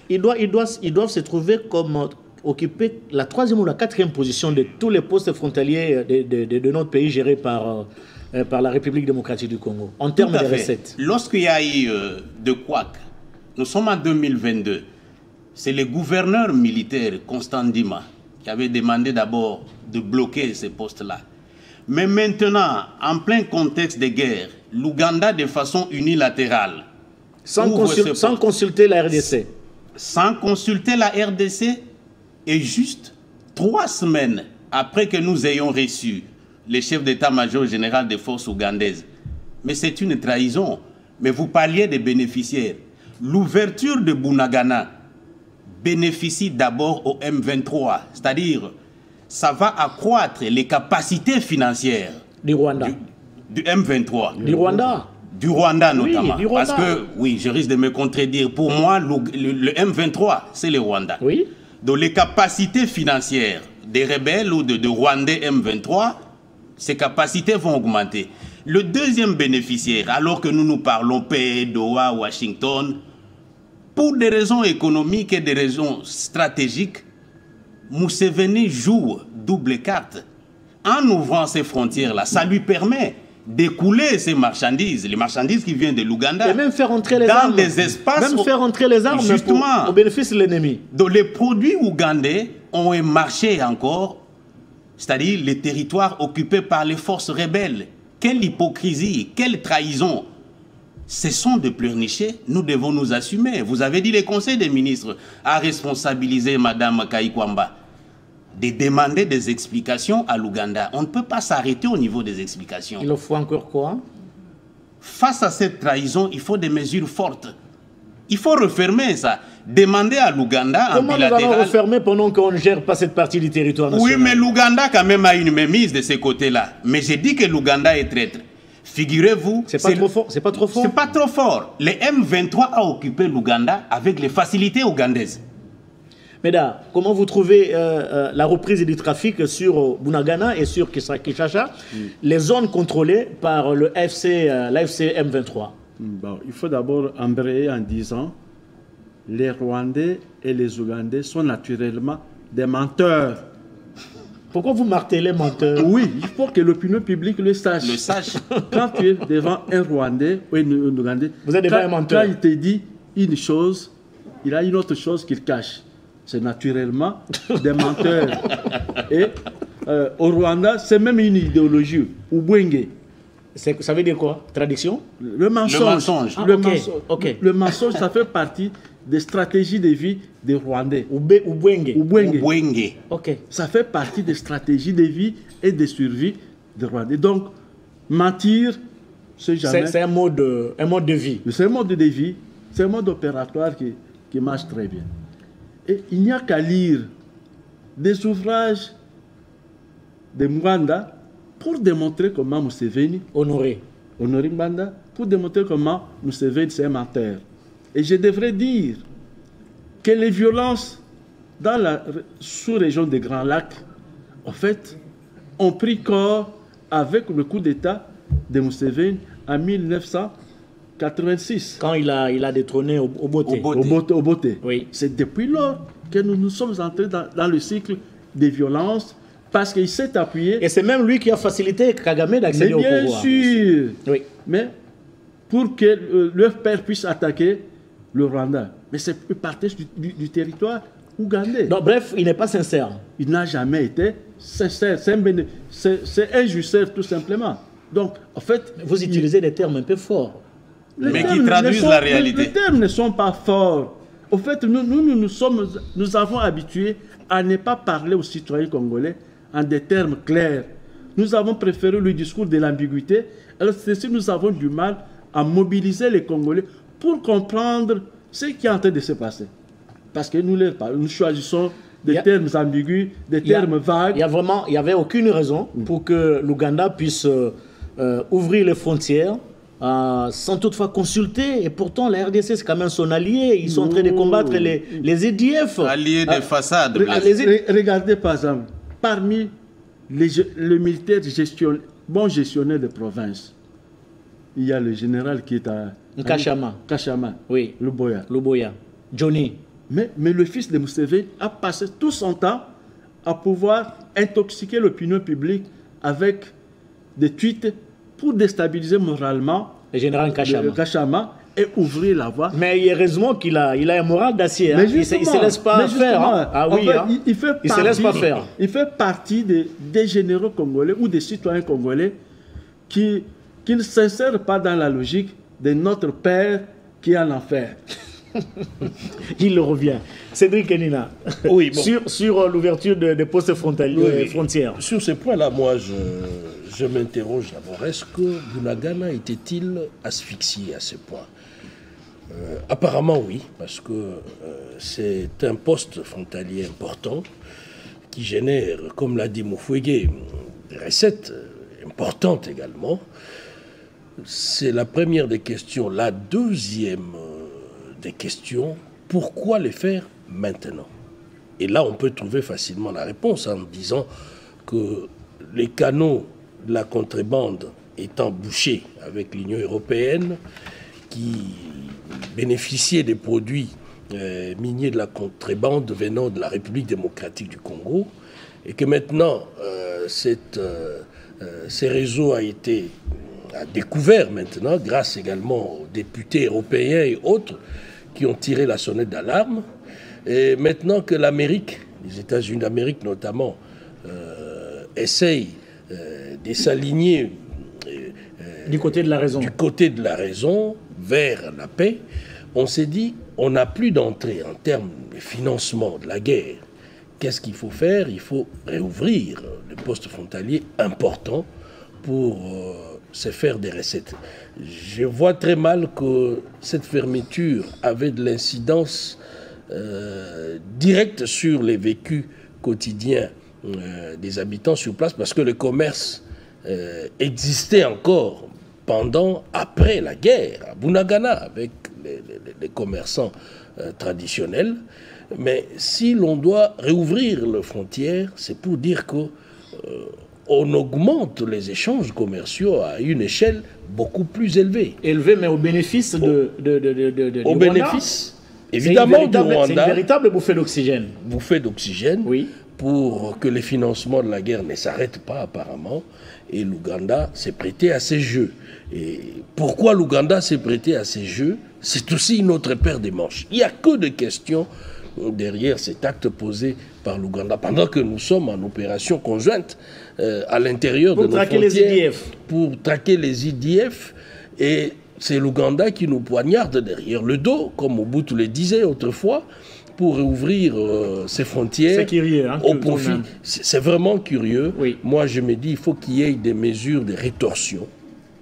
Ils doivent se trouver comme occuper la 3e ou la 4e position de tous les postes frontaliers de notre pays gérés par la République démocratique du Congo, en termes de recettes. Lorsqu'il y a eu de couac, nous sommes en 2022, c'est le gouverneur militaire Constant Ndima qui avait demandé d'abord de bloquer ces postes-là. Mais maintenant, en plein contexte de guerre, l'Ouganda, de façon unilatérale, sans consulter la RDC. Sans consulter la RDC, et juste 3 semaines après que nous ayons reçu le chef d'état-major général des forces ougandaises. Mais c'est une trahison. Mais vous parliez des bénéficiaires. L'ouverture de Bunagana bénéficie d'abord au M23, c'est-à-dire ça va accroître les capacités financières du Rwanda. Du M23. Du Rwanda. Du Rwanda notamment. Oui, du Rwanda. Parce que, oui, je risque de me contredire. Pour moi, le M23, c'est le Rwanda. Oui. Donc les capacités financières des rebelles ou de Rwandais M23, ces capacités vont augmenter. Le deuxième bénéficiaire, alors que nous parlons paix, Doha, Washington, pour des raisons économiques et des raisons stratégiques, Museveni joue double carte. En ouvrant ces frontières-là, ça lui permet d'écouler ces marchandises, les marchandises qui viennent de l'Ouganda, et même faire entrer les dans armes, des espaces, même faire entrer les armes justement, au bénéfice de l'ennemi. Donc les produits ougandais ont un marché encore, c'est-à-dire les territoires occupés par les forces rebelles. Quelle hypocrisie, quelle trahison. Cessons de pleurnicher, nous devons nous assumer. Vous avez dit le Conseil des ministres a responsabilisé Mme Kaikwamba de demander des explications à l'Ouganda. On ne peut pas s'arrêter au niveau des explications. Il faut encore quoi? Face à cette trahison, il faut des mesures fortes. Il faut refermer ça. Demander à l'Ouganda en bilatéral... Comment nous allons refermer pendant qu'on ne gère pas cette partie du territoire national? Oui, mais l'Ouganda quand même a une mainmise de ces côtés-là. Mais j'ai dit que l'Ouganda est traître. Figurez-vous... C'est pas trop fort? C'est pas trop fort? C'est pas trop fort. Le M23 a occupé l'Ouganda avec les facilités ougandaises. Mesdames, comment vous trouvez la reprise du trafic sur Bunagana et sur Kinshasa, les zones contrôlées par l'AFC M23? Bon, il faut d'abord embrayer en disant les Rwandais et les Ougandais sont naturellement des menteurs. Pourquoi vous martelez menteur? Oui, il faut que l'opinion publique le sache. Le sache. Quand tu es devant un Rwandais ou un Ougandais, Vous êtes devant un menteur. quand il te dit une chose, il a une autre chose qu'il cache. C'est naturellement des menteurs. Et au Rwanda, c'est même une idéologie, Ubwenge. Ça veut dire quoi? Traduction? Le mensonge. Le mensonge. Ah, Le ok, mensonge. ok. Le mensonge, ça fait partie des stratégies de vie des Rwandais. Ubwenge. Ubwenge. Ubwenge. Ok. Ça fait partie des stratégies de vie et de survie des Rwandais. Donc, mentir, c'est jamais... C'est un mode de vie. C'est un mode de vie, c'est un mode opératoire qui marche très bien. Et il n'y a qu'à lire des ouvrages de Mwanda pour démontrer comment Museveni, Honoré. Honoré Mwanda, pour démontrer comment Museveni c'est un menteur. Et je devrais dire que les violences dans la sous-région des Grands Lacs, en fait, ont pris corps avec le coup d'État de Museveni en 1986. Quand il a détrôné Obote. Obote. Oui. C'est depuis lors que nous sommes entrés dans le cycle des violences parce qu'il s'est appuyé. Et c'est même lui qui a facilité Kagame d'accéder au Mais pouvoir. bien sûr. Oui. Mais pour que leur père puisse attaquer le Rwanda. Mais c'est une partie du territoire ougandais. Donc, bref, il n'est pas sincère. Il n'a jamais été sincère. C'est un jouisseur tout simplement. Donc, en fait... Vous utilisez des termes un peu forts. Mais qui traduisent la réalité. Les termes ne sont pas forts. Au fait, nous avons habitué à ne pas parler aux citoyens congolais en des termes clairs. Nous avons préféré le discours de l'ambiguïté. Alors, c'est si nous avons du mal à mobiliser les Congolais pour comprendre ce qui est en train de se passer. Parce que nous choisissons des termes ambigus, des termes vagues. Il n'y avait aucune raison pour que l'Ouganda puisse ouvrir les frontières sans toutefois consulter. Et pourtant, la RDC, c'est quand même son allié. Ils sont en train de combattre les EDF. Allié des façades. Regardez par exemple, parmi les militaires bons gestionnaires de province, il y a le général qui est à Kachama. Kachama, Oui. Luboya. Johnny. Mais le fils de Museveni a passé tout son temps à pouvoir intoxiquer l'opinion publique avec des tweets pour déstabiliser moralement le général Kachama et ouvrir la voie. Mais heureusement qu'il a un moral d'acier. Hein. Il ne se laisse pas faire. Hein. Ah oui, fait, hein. il se laisse pas faire. Il fait partie des généraux congolais ou des citoyens congolais qui ne s'insèrent pas dans la logique de notre père qui est en enfer. Il revient. Cédric Kenina, Oui, bon. sur l'ouverture des postes frontières. Sur ce point-là, moi, je m'interroge d'abord. Est-ce que Bunagana était-il asphyxié à ce point? Apparemment, oui, parce que c'est un poste frontalier important qui génère, comme l'a dit Mukwege, des recettes importantes également. C'est la première des questions. La deuxième des questions, pourquoi les faire maintenant? Et là, on peut trouver facilement la réponse en disant que les canaux de la contrebande étant bouchés avec l'Union européenne, qui bénéficiait des produits miniers de la contrebande venant de la République démocratique du Congo, et que maintenant, ces réseaux a été découvert maintenant, grâce également aux députés européens et autres qui ont tiré la sonnette d'alarme. Et maintenant que l'Amérique, les États-Unis d'Amérique notamment, essayent de s'aligner du côté de la raison. Du côté de la raison, vers la paix, on s'est dit, on n'a plus d'entrée en termes de financement de la guerre. Qu'est-ce qu'il faut faire? Il faut réouvrir les postes frontaliers importants pour se faire des recettes. Je vois très mal que cette fermeture avait de l'incidence directe sur les vécus quotidiens des habitants sur place, parce que le commerce existait encore après la guerre, à Bunagana, avec les commerçants traditionnels. Mais si l'on doit réouvrir les frontières, c'est pour dire que on augmente les échanges commerciaux à une échelle beaucoup plus élevée. Élevé, mais au bénéfice au bénéfice évidemment du C'est une Rwanda, véritable bouffée d'oxygène. bouffée d'oxygène, Oui. pour que les financements de la guerre ne s'arrêtent pas apparemment. Et l'Ouganda s'est prêté à ces jeux. Et pourquoi l'Ouganda s'est prêté à ces jeux? C'est aussi une autre paire de manches. Il n'y a que des questions derrière cet acte posé par l'Ouganda, pendant que nous sommes en opération conjointe à l'intérieur de nos frontières. Pour traquer les IDF. Pour traquer les IDF. Et c'est l'Ouganda qui nous poignarde derrière le dos, comme Mobutu le disait autrefois, pour ouvrir ses frontières. C'est curieux, hein, au profit. C'est vraiment curieux. Oui. Moi, je me dis, il faut qu'il y ait des mesures de rétorsion.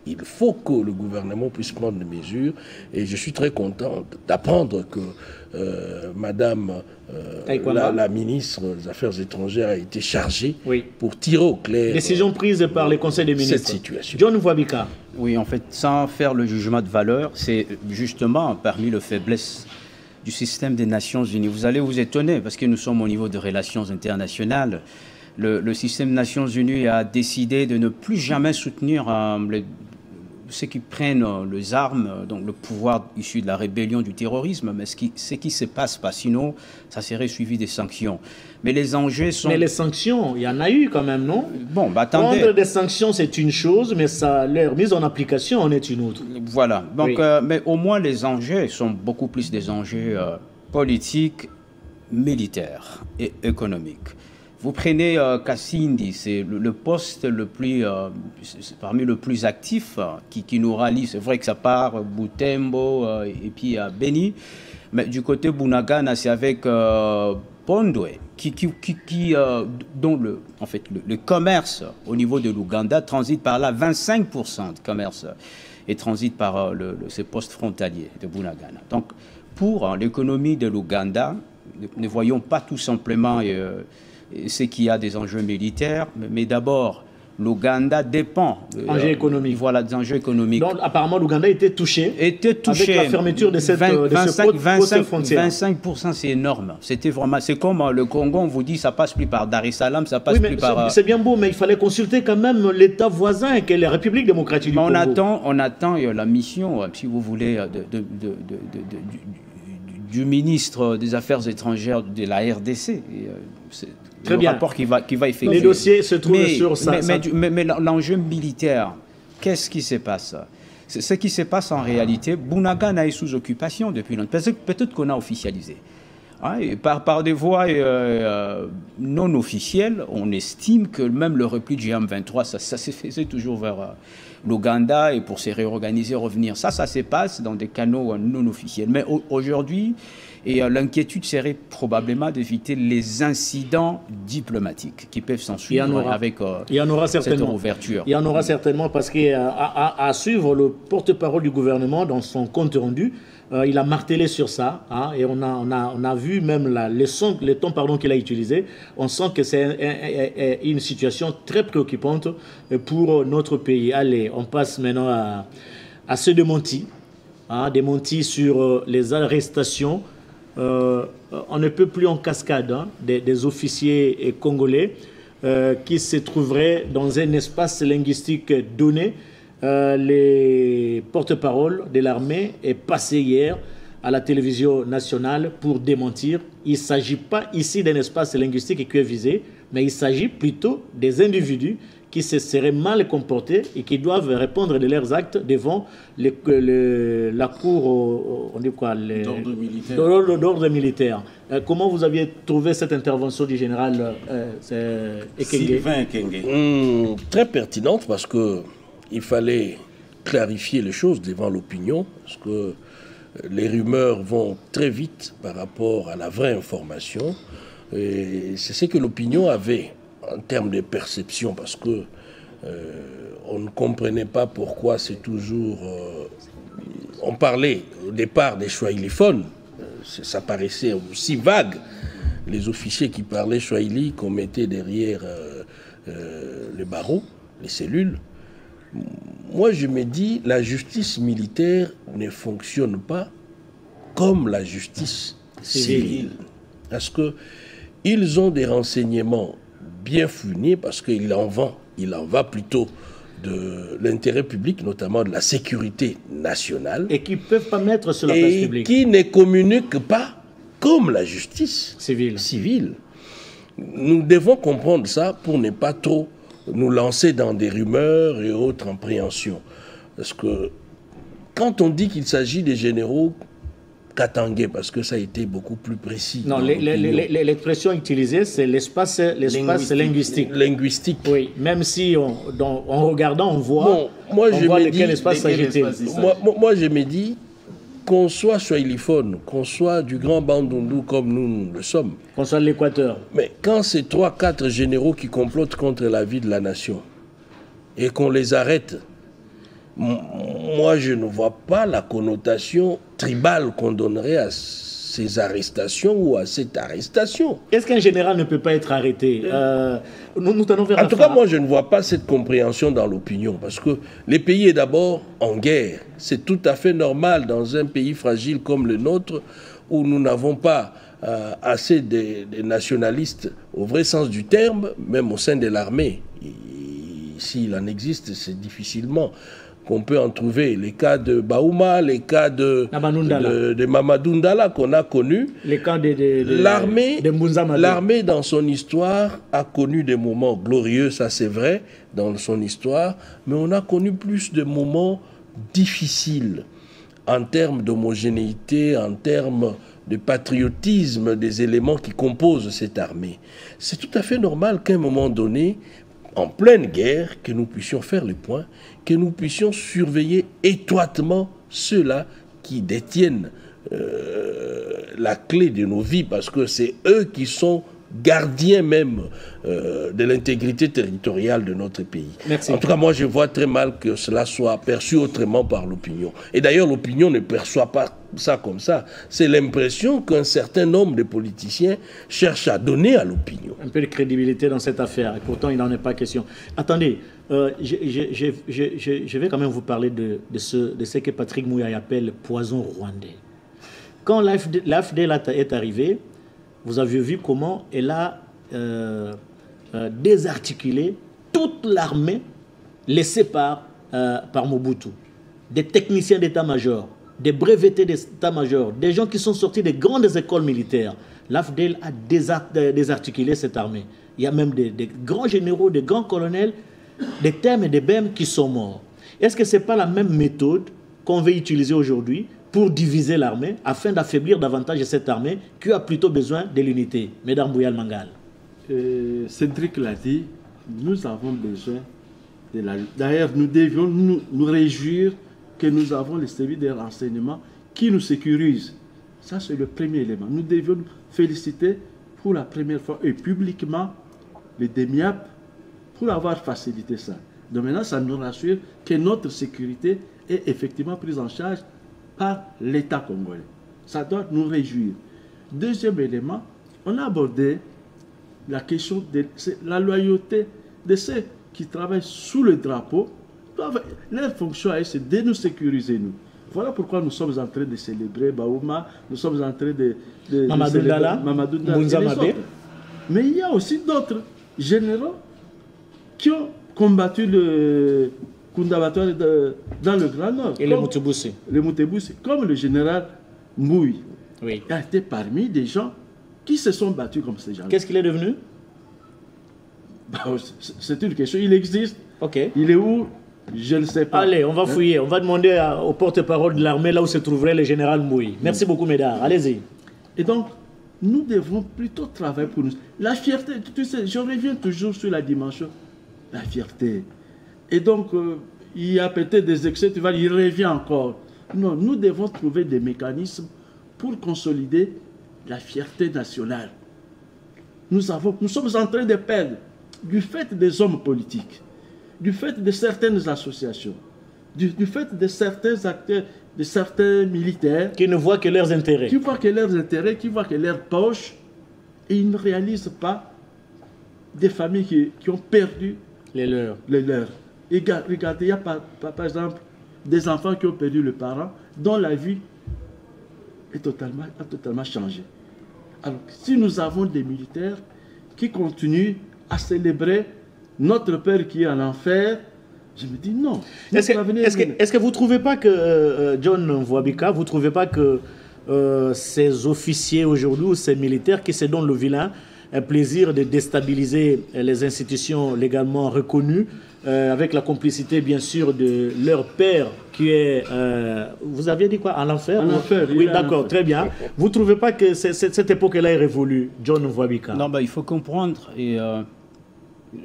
Il faut que le gouvernement puisse prendre des mesures. Et je suis très content d'apprendre que Madame la ministre des Affaires étrangères a été chargée pour tirer au clair décision prise par les conseils des ministres. cette situation. John Wabika. Oui, en fait, sans faire le jugement de valeur, c'est justement parmi les faiblesses du système des Nations Unies. Vous allez vous étonner, parce que nous sommes au niveau de relations internationales. Le système des Nations Unies a décidé de ne plus jamais soutenir ceux qui prennent les armes, donc le pouvoir issu de la rébellion du terrorisme, mais ce qui se passe pas, sinon ça serait suivi des sanctions. Mais les enjeux sont... Mais les sanctions, il y en a eu quand même, non? Bon, bah attendez. Prendre des sanctions, c'est une chose, mais leur mise en application en est une autre. Voilà. Donc, mais au moins les enjeux sont beaucoup plus des enjeux politiques, militaires et économiques. Vous prenez Kassindi, c'est le poste le plus, parmi le plus actif qui nous rallie. C'est vrai que ça part Butembo et puis Beni, mais du côté Bunagana, c'est avec Pondwe, dont le commerce au niveau de l'Ouganda transite par là, 25% de commerce et transite par ces postes frontaliers de Bunagana. Donc, pour l'économie de l'Ouganda, ne voyons pas tout simplement ce qu'il y a des enjeux militaires, mais d'abord, l'Ouganda dépend enjeux économiques. Voilà, des enjeux économiques. Donc, apparemment, l'Ouganda était touché avec la fermeture de ce poste frontière. 25%, c'est énorme. C'était vraiment, c'est comme le Congo, on vous dit, ça passe plus par Dar es Salaam, ça passe plus par... C'est bien beau, mais il fallait consulter quand même l'État voisin, qui est la République démocratique du Congo. On attend la mission, si vous voulez, du ministre des Affaires étrangères de la RDC. Très bien. Rapport qui va effectuer. Les dossiers se trouvent sur ça. Mais l'enjeu militaire, qu'est-ce qui se passe? Ce qui se passe en réalité, Bunagana est sous occupation depuis longtemps. Peut-être qu'on a officialisé. Et par des voies non officielles, on estime que même le repli du M23, ça se faisait toujours vers l'Ouganda et pour se réorganiser, revenir. Ça se passe dans des canaux non officiels. Mais aujourd'hui, l'inquiétude serait probablement d'éviter les incidents diplomatiques qui peuvent s'en suivre avec cette ouverture. Il y en aura certainement parce qu'à suivre le porte-parole du gouvernement dans son compte rendu, il a martelé sur ça, hein, et on a vu même les tons qu'il a utilisés. On sent que c'est une situation très préoccupante pour notre pays. Allez, on passe maintenant à ceux de Monti, hein, des Monti sur les arrestations. On ne peut plus en cascade, hein, des officiers congolais qui se trouveraient dans un espace linguistique donné. Les porte-paroles de l'armée est passé hier à la télévision nationale pour démentir. Il ne s'agit pas ici d'un espace linguistique qui est visé, mais il s'agit plutôt des individus qui se seraient mal comportés et qui doivent répondre de leurs actes devant la cour d'ordre militaire. Comment vous aviez trouvé cette intervention du général Sylvain Ekenge? Très pertinente parce que il fallait clarifier les choses devant l'opinion, parce que les rumeurs vont très vite par rapport à la vraie information. Et c'est ce que l'opinion avait en termes de perception, parce que on ne comprenait pas pourquoi c'est toujours... on parlait au départ des swahiliphones, ça paraissait aussi vague. Les officiers qui parlaient swahili qu'on mettait derrière les barreaux, les cellules. Moi, je me dis, la justice militaire ne fonctionne pas comme la justice civile. Parce qu'ils ont des renseignements bien fournis, parce qu'il en va plutôt de l'intérêt public, notamment de la sécurité nationale. Et qui ne peuvent pas mettre sur la place Et publique. qui ne communiquent pas comme la justice Civile. Nous devons comprendre ça pour ne pas trop nous lancer dans des rumeurs et autres appréhensions. Parce que quand on dit qu'il s'agit des généraux katangais, parce que ça a été beaucoup plus précis. Non, l'expression utilisée, c'est l'espace linguistique. Linguistique. Oui, même si en regardant, on voit, de quel espace s'agit-il. Moi, je me dis, qu'on soit swahiliphone, qu'on soit du Grand Bandundu comme nous le sommes. Qu'on soit de l'Équateur. Mais quand c'est 3-4 généraux qui complotent contre la vie de la nation et qu'on les arrête, moi je ne vois pas la connotation tribale qu'on donnerait à ces arrestations ou à cette arrestation. Est-ce qu'un général ne peut pas être arrêté? Nous allons vers en tout cas, moi, je ne vois pas cette compréhension dans l'opinion, parce que le pays est d'abord en guerre. C'est tout à fait normal dans un pays fragile comme le nôtre, où nous n'avons pas assez de nationalistes au vrai sens du terme, même au sein de l'armée. S'il en existe, c'est difficilement qu'on peut en trouver. Les cas de Baouma, les cas de Mamadou Ndala qu'on a connus. Les cas l'armée, dans son histoire, a connu des moments glorieux, ça c'est vrai, dans son histoire, mais on a connu plus de moments difficiles en termes d'homogénéité, en termes de patriotisme des éléments qui composent cette armée. C'est tout à fait normal qu'à un moment donné, en pleine guerre, que nous puissions faire le point, que nous puissions surveiller étroitement ceux-là qui détiennent la clé de nos vies, parce que c'est eux qui sont gardiens même de l'intégrité territoriale de notre pays. Merci. En tout cas, moi, je vois très mal que cela soit perçu autrement par l'opinion. Et d'ailleurs, l'opinion ne perçoit pas ça comme ça. C'est l'impression qu'un certain nombre de politiciens cherchent à donner à l'opinion. Un peu de crédibilité dans cette affaire, et pourtant il n'en est pas question. Attendez, je vais quand même vous parler de ce que Patrick Mouya appelle poison rwandais. Quand l'AFDL est arrivée, vous avez vu comment elle a désarticulé toute l'armée laissée par Mobutu. Des techniciens d'état-major, des brevetés d'état-major, des gens qui sont sortis des grandes écoles militaires. L'AFDL a désarticulé cette armée. Il y a même des grands généraux, des grands colonels, des TEM et des BEM qui sont morts. Est-ce que ce n'est pas la même méthode qu'on veut utiliser aujourd'hui pour diviser l'armée, afin d'affaiblir davantage cette armée qui a plutôt besoin de l'unité? Mesdames Bouyal Mangal. Cédric l'a dit, nous avons besoin de la lutte. D'ailleurs, nous devions nous réjouir que nous avons les services de renseignement qui nous sécurisent. Ça, c'est le premier élément. Nous devions nous féliciter pour la première fois et publiquement les DEMIAP pour avoir facilité ça. Donc maintenant, ça nous rassure que notre sécurité est effectivement prise en charge par l'État congolais. Ça doit nous réjouir. Deuxième élément, on a abordé la question de la loyauté de ceux qui travaillent sous le drapeau. Leur fonction, c'est de nous sécuriser, nous. Voilà pourquoi nous sommes en train de célébrer Baouma, nous sommes en train de Mamadou Ndala, mais il y a aussi d'autres généraux qui ont combattu le Kundabatoire dans le Grand Nord. Et les Mutebussi. Les Mutebussi, comme le général Mouy. Oui. Il a été parmi des gens qui se sont battus comme ces gens. Qu'est-ce qu'il est devenu? C'est une question. Il existe. Ok. Il est où? Je ne sais pas. Allez, on va fouiller. On va demander au porte-parole de l'armée là où se trouverait le général Mouy. Merci beaucoup, mesdames. Allez-y. Et donc, nous devons plutôt travailler pour nous. La fierté, tu sais, je reviens toujours sur la dimension. La fierté. Et donc, il y a peut-être des excès, tu vas dire, il revient encore. Non, nous devons trouver des mécanismes pour consolider la fierté nationale. Nous sommes en train de perdre, du fait des hommes politiques, du fait de certaines associations, du fait de certains acteurs, de certains militaires. Qui ne voient que leurs intérêts. Qui voient que leurs intérêts, qui voient que leurs poches, et ils ne réalisent pas des familles qui ont perdu les leurs. Et regardez, il y a par exemple des enfants qui ont perdu le parent, dont la vie a totalement changé. Alors, si nous avons des militaires qui continuent à célébrer notre père qui est en enfer, Je me dis non. Est-ce que vous ne trouvez pas que, John Mvwabika, vous ne trouvez pas que ces officiers aujourd'hui, ou ces militaires qui se donnent le vilain plaisir de déstabiliser les institutions légalement reconnues, avec la complicité bien sûr de leur père qui est, vous aviez dit quoi, en enfer? En enfer. Oui, d'accord, très bien. Vous ne trouvez pas que cette époque-là est révolue, John Mvwabika? Non, il faut comprendre, et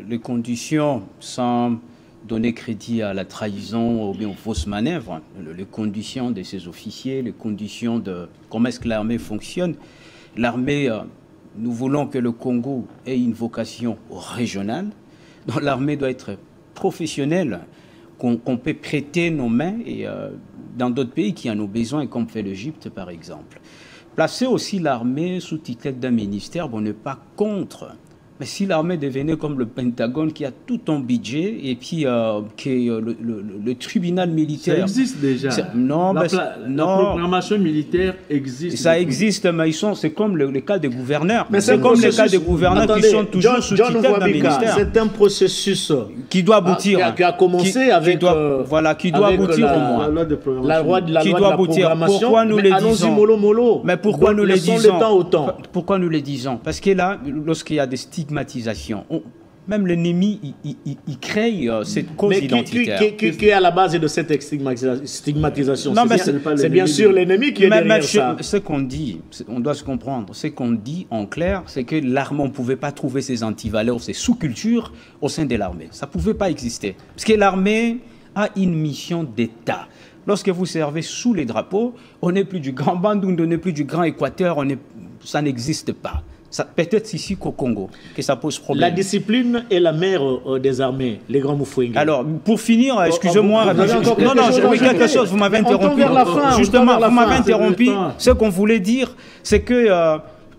les conditions, sans donner crédit à la trahison ou bien aux fausses manœuvres, les conditions de ces officiers, les conditions de comment est-ce que l'armée fonctionne. L'armée, nous voulons que le Congo ait une vocation régionale, donc l'armée doit être professionnelle, qu'on peut prêter nos mains et, dans d'autres pays qui en ont besoin, comme fait l'Égypte par exemple. Placer aussi l'armée sous tutelle d'un ministère, on n'est pas contre. Mais si l'armée devenait comme le Pentagone qui a tout un budget et puis qui est le tribunal militaire... Ça existe déjà. Non, la programmation militaire existe. Ça existe, mais c'est comme le cas des gouverneurs. Mais c'est comme le cas des gouverneurs qui sont toujours sous tutelle d'un ministère. C'est un processus qui doit aboutir. Qui a commencé avec... qui doit aboutir au moins. La loi de la programmation. Pourquoi nous le disons? Mollo. Mais pourquoi nous le disons? Pourquoi nous le disons? Parce que là, lorsqu'il y a des stigmatisation. Même l'ennemi, il crée cette cause identitaire. Qui est à la base de cette stigmatisation? C'est bien sûr l'ennemi qui est derrière ça. Ce qu'on dit, on doit se comprendre, ce qu'on dit en clair, c'est que l'armée, on ne pouvait pas trouver ces antivaleurs, ces sous-cultures au sein de l'armée. Ça ne pouvait pas exister. Parce que l'armée a une mission d'État. Lorsque vous servez sous les drapeaux, on n'est plus du Grand Bandung, on n'est plus du Grand Équateur, ça n'existe pas. Peut-être ici qu'au Congo, que ça pose problème. La discipline est la mère des armées, les grands Moufouengue. Alors, pour finir, excusez-moi, quelque chose, vous m'avez interrompu. Justement, vous m'avez interrompu. Ce qu'on voulait dire, c'est que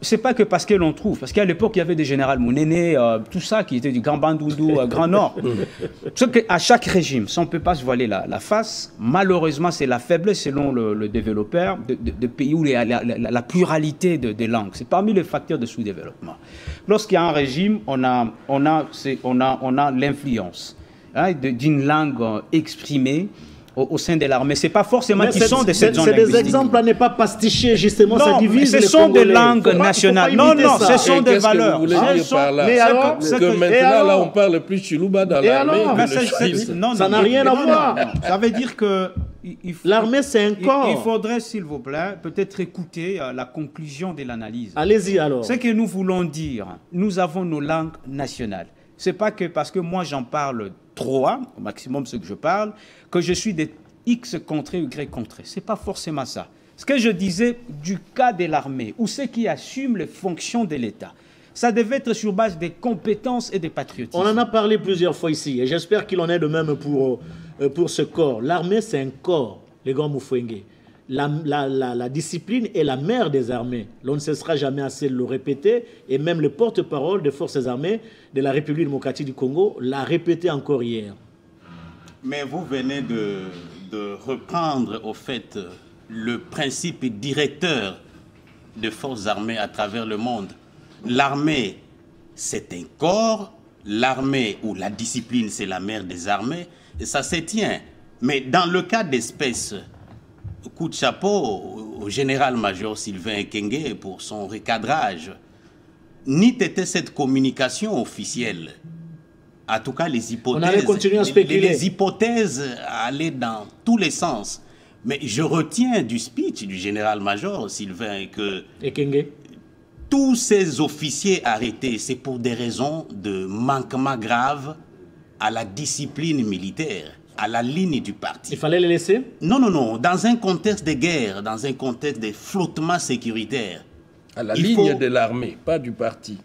c'est pas que parce que l'on trouve, parce qu'à l'époque, il y avait des généraux Mounene, tout ça, qui était du Grand Bandundu, Grand Nord. À chaque régime, si on ne peut pas se voiler la face, malheureusement, c'est la faiblesse, selon le développeur, de pays où il y a la pluralité des langues. C'est parmi les facteurs de sous-développement. Lorsqu'il y a un régime, on a l'influence d'une langue exprimée au sein de l'armée. Ce n'est pas forcément qu'ils sont de cette zone linguistique. C'est des exemples à ne pas pasticher, justement, ça divise les Congolais. Ce sont des langues nationales. Non, ce sont des valeurs. Mais alors, que maintenant, là, on parle plus Chiluba dans l'armée. Ça n'a rien à voir. Ça veut dire que... L'armée, c'est un corps. Il faudrait, s'il vous plaît, peut-être écouter la conclusion de l'analyse. Allez-y alors. Ce que nous voulons dire, nous avons nos langues nationales. Ce n'est pas que parce que moi j'en parle 3, au maximum ce que je parle, que je suis des X contrées ou Y contrées. Ce n'est pas forcément ça. Ce que je disais du cas de l'armée, ou ceux qui assument les fonctions de l'État, ça devait être sur base des compétences et des patriotismes. On en a parlé plusieurs fois ici, et j'espère qu'il en est de même pour ce corps. L'armée, c'est un corps, les grands Moufouengue. La discipline est la mère des armées. L'on ne cessera jamais assez de le répéter, et même le porte-parole des forces armées de la République démocratique du Congo l'a répété encore hier. Mais vous venez de reprendre au fait le principe directeur des forces armées à travers le monde. L'armée, c'est un corps. L'armée ou la discipline, c'est la mère des armées. Et ça se tient. Mais dans le cas d'espèce, coup de chapeau au général-major Sylvain Ekenge pour son recadrage. Ni était cette communication officielle. En tout cas, les hypothèses allaient dans tous les sens. Mais je retiens du speech du général-major Sylvain que Ekenge, tous ces officiers arrêtés, c'est pour des raisons de manquement grave à la discipline militaire, à la ligne du parti. Il fallait les laisser? Non, non, non. Dans un contexte de guerre, dans un contexte de flottement sécuritaire. À la ligne de l'armée, pas du parti.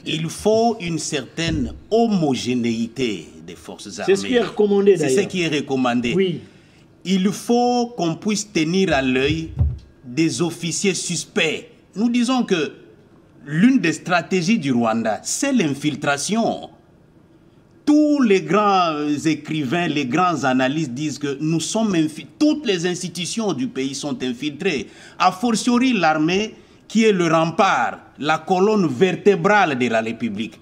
Il faut une certaine homogénéité des forces armées. C'est ce qui est recommandé d'ailleurs. C'est ce qui est recommandé. Oui. Il faut qu'on puisse tenir à l'œil des officiers suspects. Nous disons que l'une des stratégies du Rwanda, c'est l'infiltration. Tous les grands écrivains, les grands analystes disent que nous sommes toutes les institutions du pays sont infiltrées. A fortiori l'armée qui est le rempart, la colonne vertébrale de la République.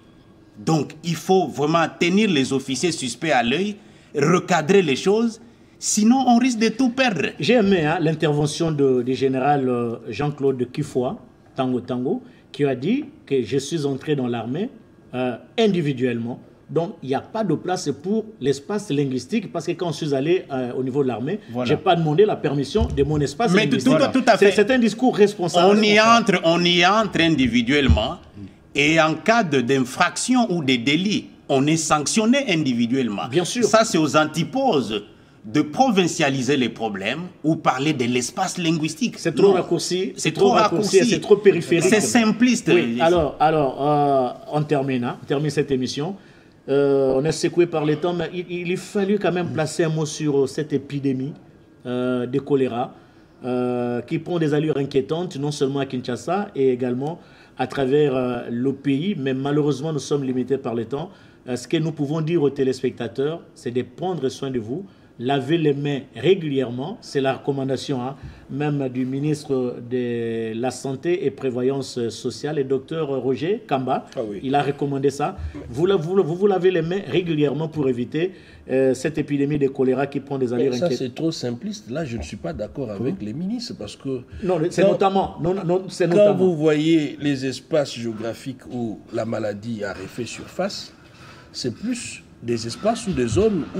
Donc il faut vraiment tenir les officiers suspects à l'œil, recadrer les choses. Sinon, on risque de tout perdre. J'ai aimé l'intervention du général Jean-Claude Kifoa, Tango, qui a dit que je suis entré dans l'armée individuellement. Donc, il n'y a pas de place pour l'espace linguistique parce que quand je suis allé au niveau de l'armée, je n'ai pas demandé la permission de mon espace linguistique. Tout à fait. C'est un discours responsable. On y entre individuellement et en cas d'infraction ou de délit, on est sanctionné individuellement. Bien sûr. Ça, c'est aux antiposes de provincialiser les problèmes ou parler de l'espace linguistique. C'est trop raccourci. C'est trop raccourci. C'est trop périphérique. C'est simpliste. Oui. Alors, on termine cette émission. On est secoué par les temps, mais il fallu quand même placer un mot sur cette épidémie de choléra qui prend des allures inquiétantes, non seulement à Kinshasa et également à travers le pays, mais malheureusement nous sommes limités par le temps. Ce que nous pouvons dire aux téléspectateurs, c'est de prendre soin de vous, laver les mains régulièrement, c'est la recommandation même du ministre de la Santé et Prévoyance sociale, le docteur Roger Kamba. Ah oui. Il a recommandé ça. Vous lavez les mains régulièrement pour éviter cette épidémie de choléra qui prend des allures inquiétantes. Ça, c'est trop simpliste. Là, je ne suis pas d'accord avec les ministres parce que... Non, c'est notamment... Quand vous voyez les espaces géographiques où la maladie a refait surface, c'est plus des espaces ou des zones où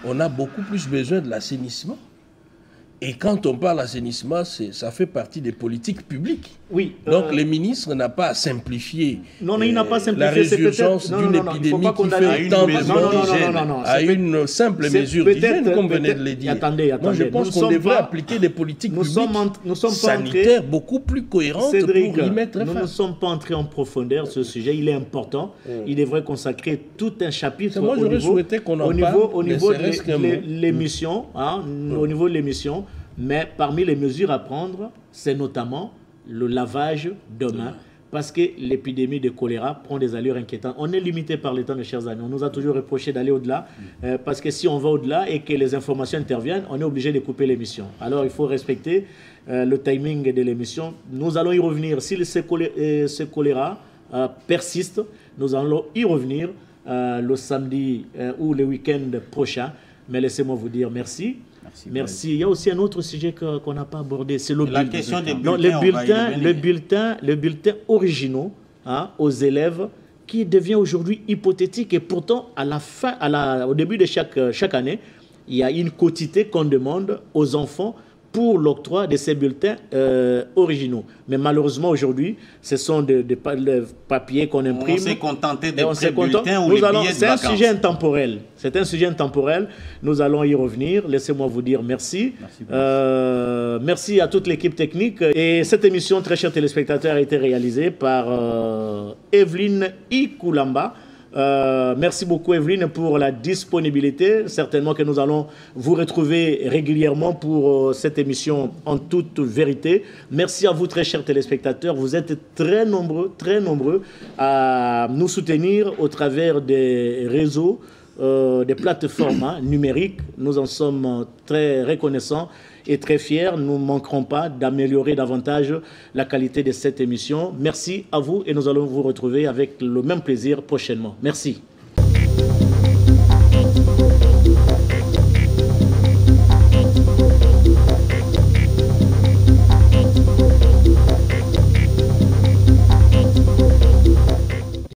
on a beaucoup plus besoin de l'assainissement. Et quand on parle d'assainissement, ça fait partie des politiques publiques. Oui. Donc, les ministres n'ont pas à simplifier il n'a pas simplifié, la résurgence d'une épidémie qui fait tant besoin à une simple mesure d'hygiène, comme venait de le dire. Attendez. Moi, je pense qu'on devrait appliquer des politiques publiques sanitaires beaucoup plus cohérentes Cédric, pour y mettre fin. Nous ne sommes pas entrés en profondeur sur ce sujet. Il est important. Il devrait consacrer tout un chapitre moi, j'aurais souhaité qu'on en parle au niveau de l'émission. Au niveau de l'émission. Mais parmi les mesures à prendre, c'est notamment le lavage de mains, parce que l'épidémie de choléra prend des allures inquiétantes. On est limité par le temps, mes chers amis. On nous a toujours reproché d'aller au-delà, parce que si on va au-delà et que les informations interviennent, on est obligé de couper l'émission. Alors, il faut respecter le timing de l'émission. Nous allons y revenir. Si ce choléra persiste, nous allons y revenir le samedi ou le week-end prochain. Mais laissez-moi vous dire merci. Merci. Il y a aussi un autre sujet qu'on n'a pas abordé, c'est le bulletin. Question des bulletins. Le bulletin originaux aux élèves qui devient aujourd'hui hypothétique et pourtant au début de chaque année, il y a une quotité qu'on demande aux enfants pour l'octroi de ces bulletins originaux. Mais malheureusement, aujourd'hui, ce sont des papiers qu'on imprime. On s'est contenté de bulletins ou les billets de vacances. C'est un sujet intemporel. C'est un sujet intemporel. Nous allons y revenir. Laissez-moi vous dire merci. Merci à toute l'équipe technique. Et cette émission, très chers téléspectateurs, a été réalisée par Evelyne Ikulamba. Merci beaucoup Evelyne pour la disponibilité. Certainement que nous allons vous retrouver régulièrement pour cette émission en toute vérité. Merci à vous très chers téléspectateurs. Vous êtes très nombreux à nous soutenir au travers des réseaux, des plateformes numériques. Nous en sommes très reconnaissants et très fiers. Nous ne manquerons pas d'améliorer davantage la qualité de cette émission. Merci à vous et nous allons vous retrouver avec le même plaisir prochainement. Merci.